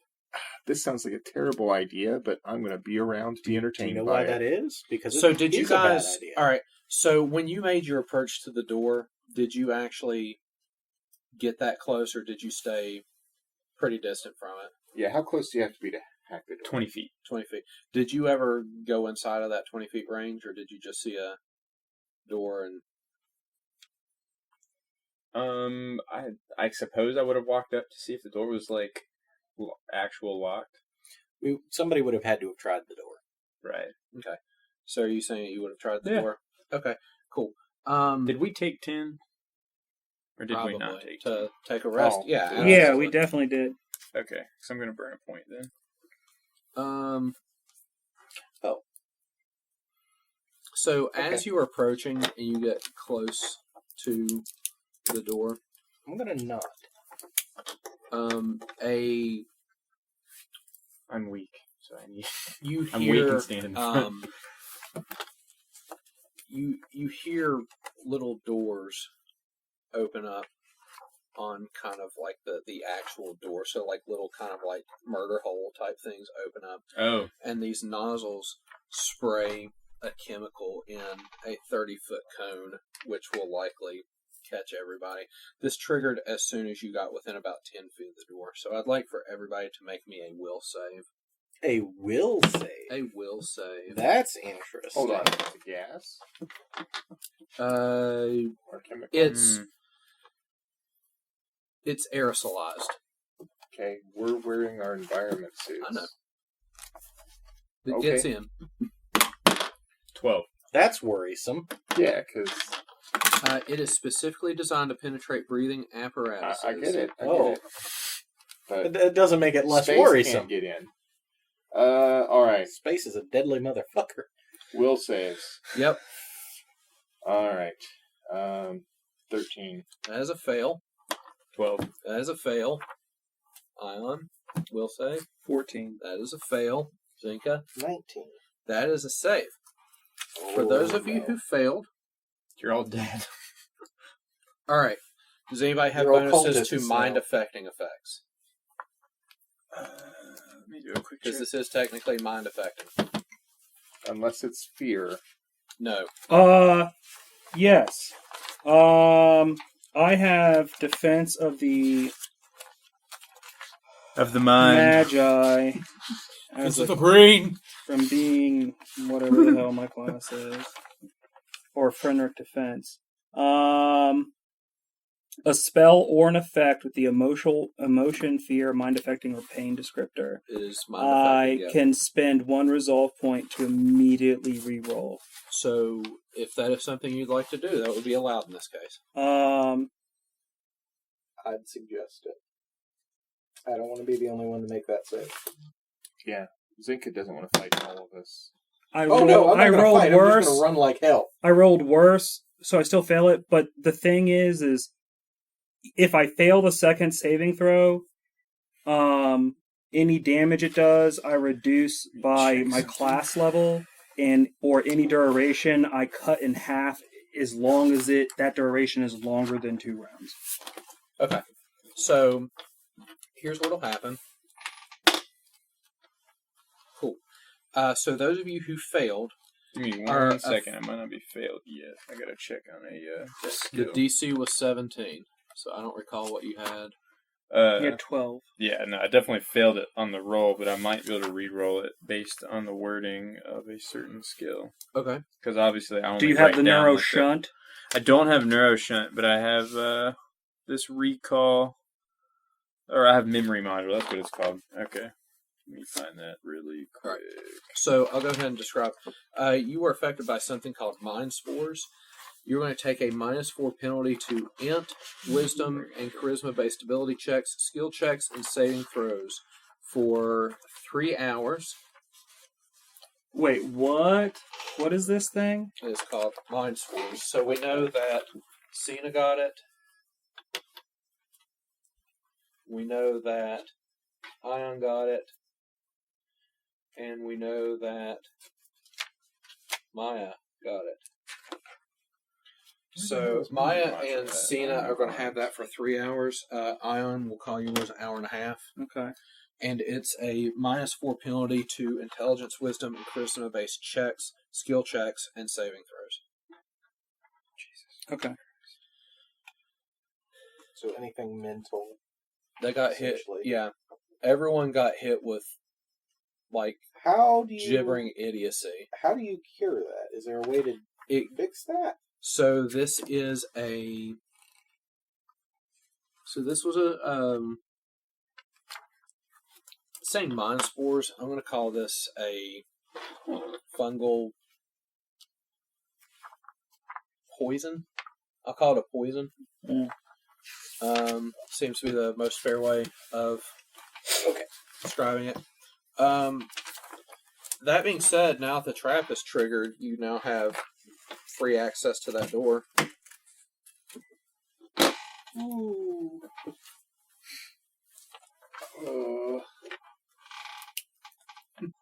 This sounds like a terrible idea, but I'm going to be around to be Do entertained you know by why it. that is? Because So it did you is a bad guys? idea. All right. So when you made your approach to the door, did you actually get that close, or did you stay pretty distant from it? Yeah, how close do you have to be to hack the door? 20 feet. 20 feet. Did you ever go inside of that 20 feet range, or did you just see a door and... I suppose I would have walked up to see if the door was, like, actual locked. Somebody would have had to have tried the door. Right. Okay. So are you saying you would have tried the Yeah. door? Okay, cool. Did we take 10? Or did probably we not take 10? to take a rest? Oh, Yeah. yeah. Yeah, absolutely. we definitely did. Okay, so I'm going to burn a point then. So as you are approaching and you get close to the door, I'm gonna nod. I'm weak, so I need... you I'm weak hear and stand in front. you hear little doors open up on kind of like the actual door, so like little kind of like murder hole type things open up, Oh, and these nozzles spray a chemical in a 30-foot cone, which will likely catch everybody. This triggered as soon as you got within about 10 feet of the door, so I'd like for everybody to make me a will save. A will save. A will save. That's interesting. Hold on. The gas? Or chemical? It's aerosolized. Okay, we're wearing our environment suits. I know. It Okay. gets in. 12. That's worrisome. Yeah, because It is specifically designed to penetrate breathing apparatus. I get it. I Oh. get it. But It doesn't make it less space worrisome. can't get in. All right. Space is a deadly motherfucker. Will saves. Yep. All right. 13. That is a fail. 12. That is a fail. Ion. Will save. 14. That is a fail. Zenka. 19. That is a save. For those of you who failed, You're all dead. all right. Does anybody have You're all bonuses to cultists mind now. affecting effects? Let me do a quick check. Because this is technically mind affecting. Unless it's fear. No. Yes. I have defense of the mind. Magi as This is a, the brain. from being whatever the hell my class is, or Fenric defense. A spell or an effect with the emotion, fear, mind affecting, or pain descriptor. It is mind I affecting. Yeah. can spend one resolve point to immediately re-roll. So, if that is something you'd like to do, that would be allowed in this case. I'd suggest it. I don't want to be the only one to make that save. Yeah. Zenka doesn't want to fight all of us. I Oh no, I'm not I gonna rolled fight. worse. I'm just gonna run like hell. I rolled worse, so I still fail it. But the thing is if I fail the second saving throw, any damage it does, I reduce by my class level, or any duration I cut in half as long as that duration is longer than 2 rounds. Okay. So, here's what'll happen. Cool. So those of you who failed, Give me Or, 1 second. I might not be failed yet. I gotta check on a the skill. DC was 17. So I don't recall what you had. You had 12. Yeah, no, I definitely failed it on the roll, but I might be able to re-roll it based on the wording of a certain skill. Okay. Because obviously I only Do you have write the down, Neuro like, Shunt? I don't have Neuro Shunt, but I have this recall, or I have Memory Module. That's what it's called. Okay. Let me find that really quick. Alright. So I'll go ahead and describe. You were affected by something called Mind Spores. You're going to take a -4 penalty to Int, Wisdom, and Charisma-based ability checks, skill checks, and saving throws for 3 hours. Wait, what? What is this thing? It's called Mind Spores. So we know that Cyna got it. We know that Ion got it. and we know that Maia got it. So Maia and Cyna are going to have that for 3 hours. Ion will call yours an hour and a half. Okay. And it's a -4 penalty to intelligence, wisdom, and charisma-based checks, skill checks, and saving throws. Okay. So anything mental. They got hit. Essentially. Yeah. Everyone got hit with, like, How do you gibbering idiocy. How do you cure that? Is there a way to fix that? So this is a. So this was a saying mind spores. I'm going to call this a fungal poison. I'll call it a poison. Seems to be the most fair way of describing it. That being said, now that the trap is triggered, you now have free access to that door. Ooh.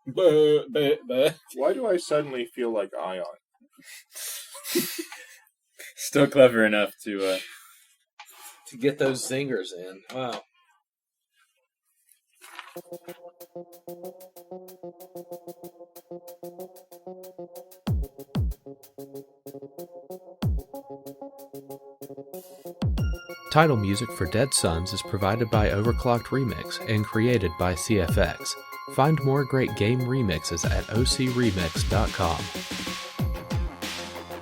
Why do I suddenly feel like Ion? Still clever enough to get those zingers in. Wow. Title music for Dead Sons is provided by Overclocked Remix and created by CFX. Find more great game remixes at ocremix.com.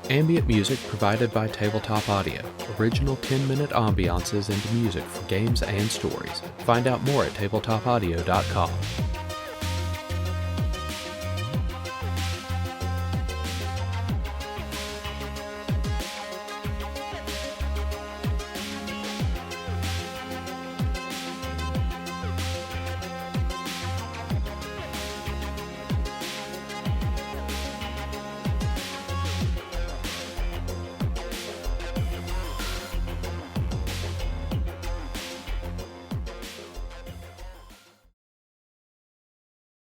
Ambient music provided by Tabletop Audio. Original 10-minute ambiances and music for games and stories. Find out more at tabletopaudio.com.